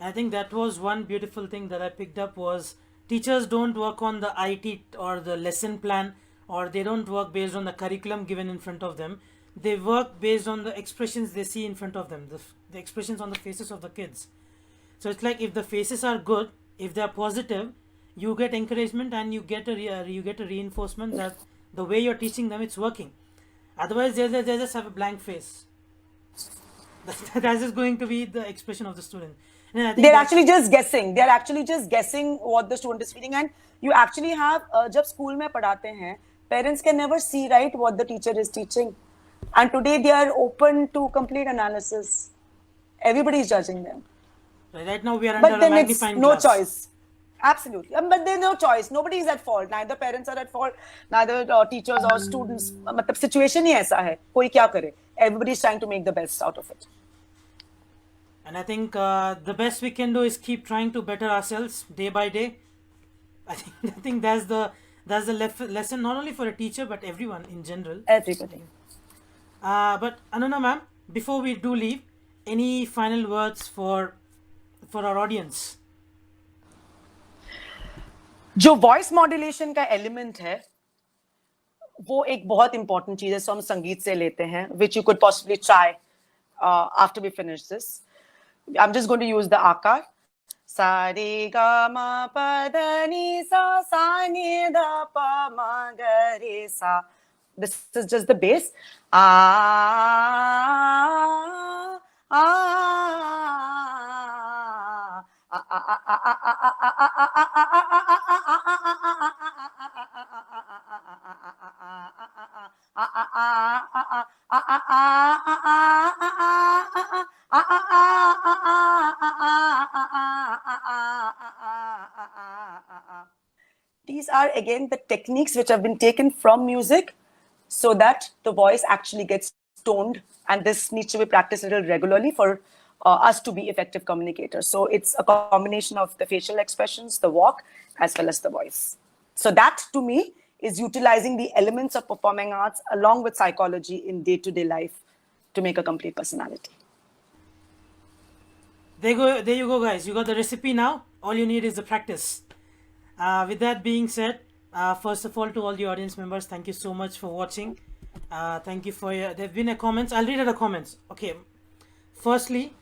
I think that was one beautiful thing that I picked up was teachers don't work on the IT or the lesson plan, or they don't work based on the curriculum given in front of them. They work based on the expressions they see in front of them, the expressions on the faces of the kids. So it's like if the faces are good, if they are positive, you get encouragement and you get a reinforcement that the way you're teaching them, it's working. Otherwise, they just have a blank face. That's just going to be the expression of the student. And I think They're actually just guessing. They're actually just guessing what the student is feeling. And you actually have, जब school में पढ़ाते हैं, parents can never see, right, what the teacher is teaching. And today they are open to complete analysis. Everybody is judging them. Right now we are under But a then it's magnifying no glass. choice. Absolutely. But there's no choice. Nobody is at fault. Neither parents are at fault, neither teachers or students. मतलब situation ही ऐसा है. कोई क्या करे? Everybody is trying to make the best out of it. And I think the best we can do is keep trying to better ourselves day by day. I think that's the lesson not only for a teacher but everyone in general. Everybody. But Anuna ma'am, before we do leave, any final words for our audience? जो voice modulation का element है वो एक बहुत important चीज है. सो हम संगीत से लेते हैं which you could possibly try after we finish this. I am just going to use the aakar. सा रे गा मा प ध नि सा नि ध प म ग रे सा. This is just the bass. These are again the techniques which have been taken from music so that the voice actually gets toned, and this needs to be practiced a little regularly for us to be effective communicators. So it's a combination of the facial expressions, the walk, as well as the voice. So that to me is utilizing the elements of performing arts along with psychology in day-to-day life to make a complete personality. There you go, guys. You got the recipe now. All you need is the practice. With that being said, first of all, to all the audience members, thank you so much for watching. Thank you for there have been a comments. I'll read out the comments. Okay. Firstly,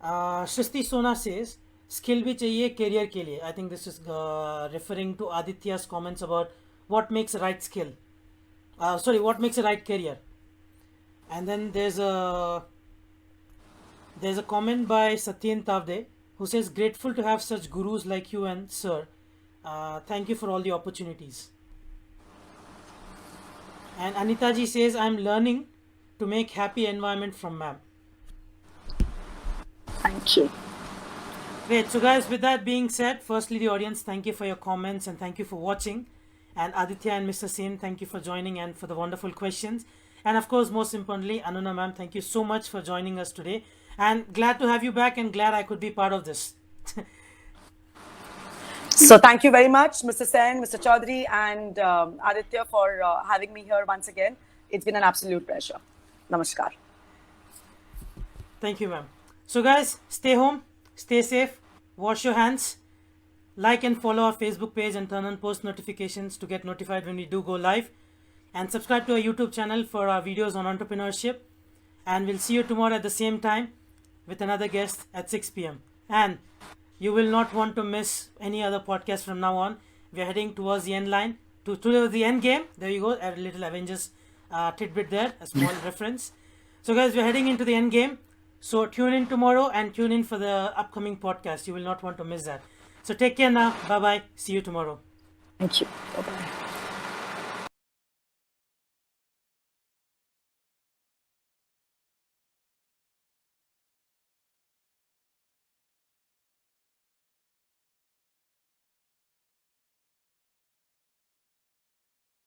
Shristi Sona says, skill bhi chahiye career ke liye. I think this is referring to Aditya's comments about what makes a right skill. What makes a right career. And then there's a comment by Satyen Tavde who says, grateful to have such gurus like you and sir. Thank you for all the opportunities. And Anita ji says, I'm learning to make happy environment from ma'am. Thank you. Great. So guys, with that being said, firstly the audience, thank you for your comments and thank you for watching. And Aditya and Mr. Sen, thank you for joining and for the wonderful questions. And of course, most importantly, Anuna ma'am, thank you so much for joining us today. And glad to have you back and glad I could be part of this. So thank you very much, Mr. Sen, Mr. Chaudhary, and Aditya for having me here once again. It's been an absolute pleasure. Namaskar. Thank you, ma'am. So guys, stay home, stay safe, wash your hands, like and follow our Facebook page and turn on post notifications to get notified when we do go live, and subscribe to our YouTube channel for our videos on entrepreneurship. And we'll see you tomorrow at the same time with another guest at 6 p.m. And you will not want to miss any other podcast from now on. We are heading towards the end line, to the end game. There you go, a little Avengers tidbit there, a small reference. So guys, we're heading into the end game. So tune in tomorrow and tune in for the upcoming podcast. You will not want to miss that. So take care now. Bye-bye. See you tomorrow. Thank you. Bye-bye.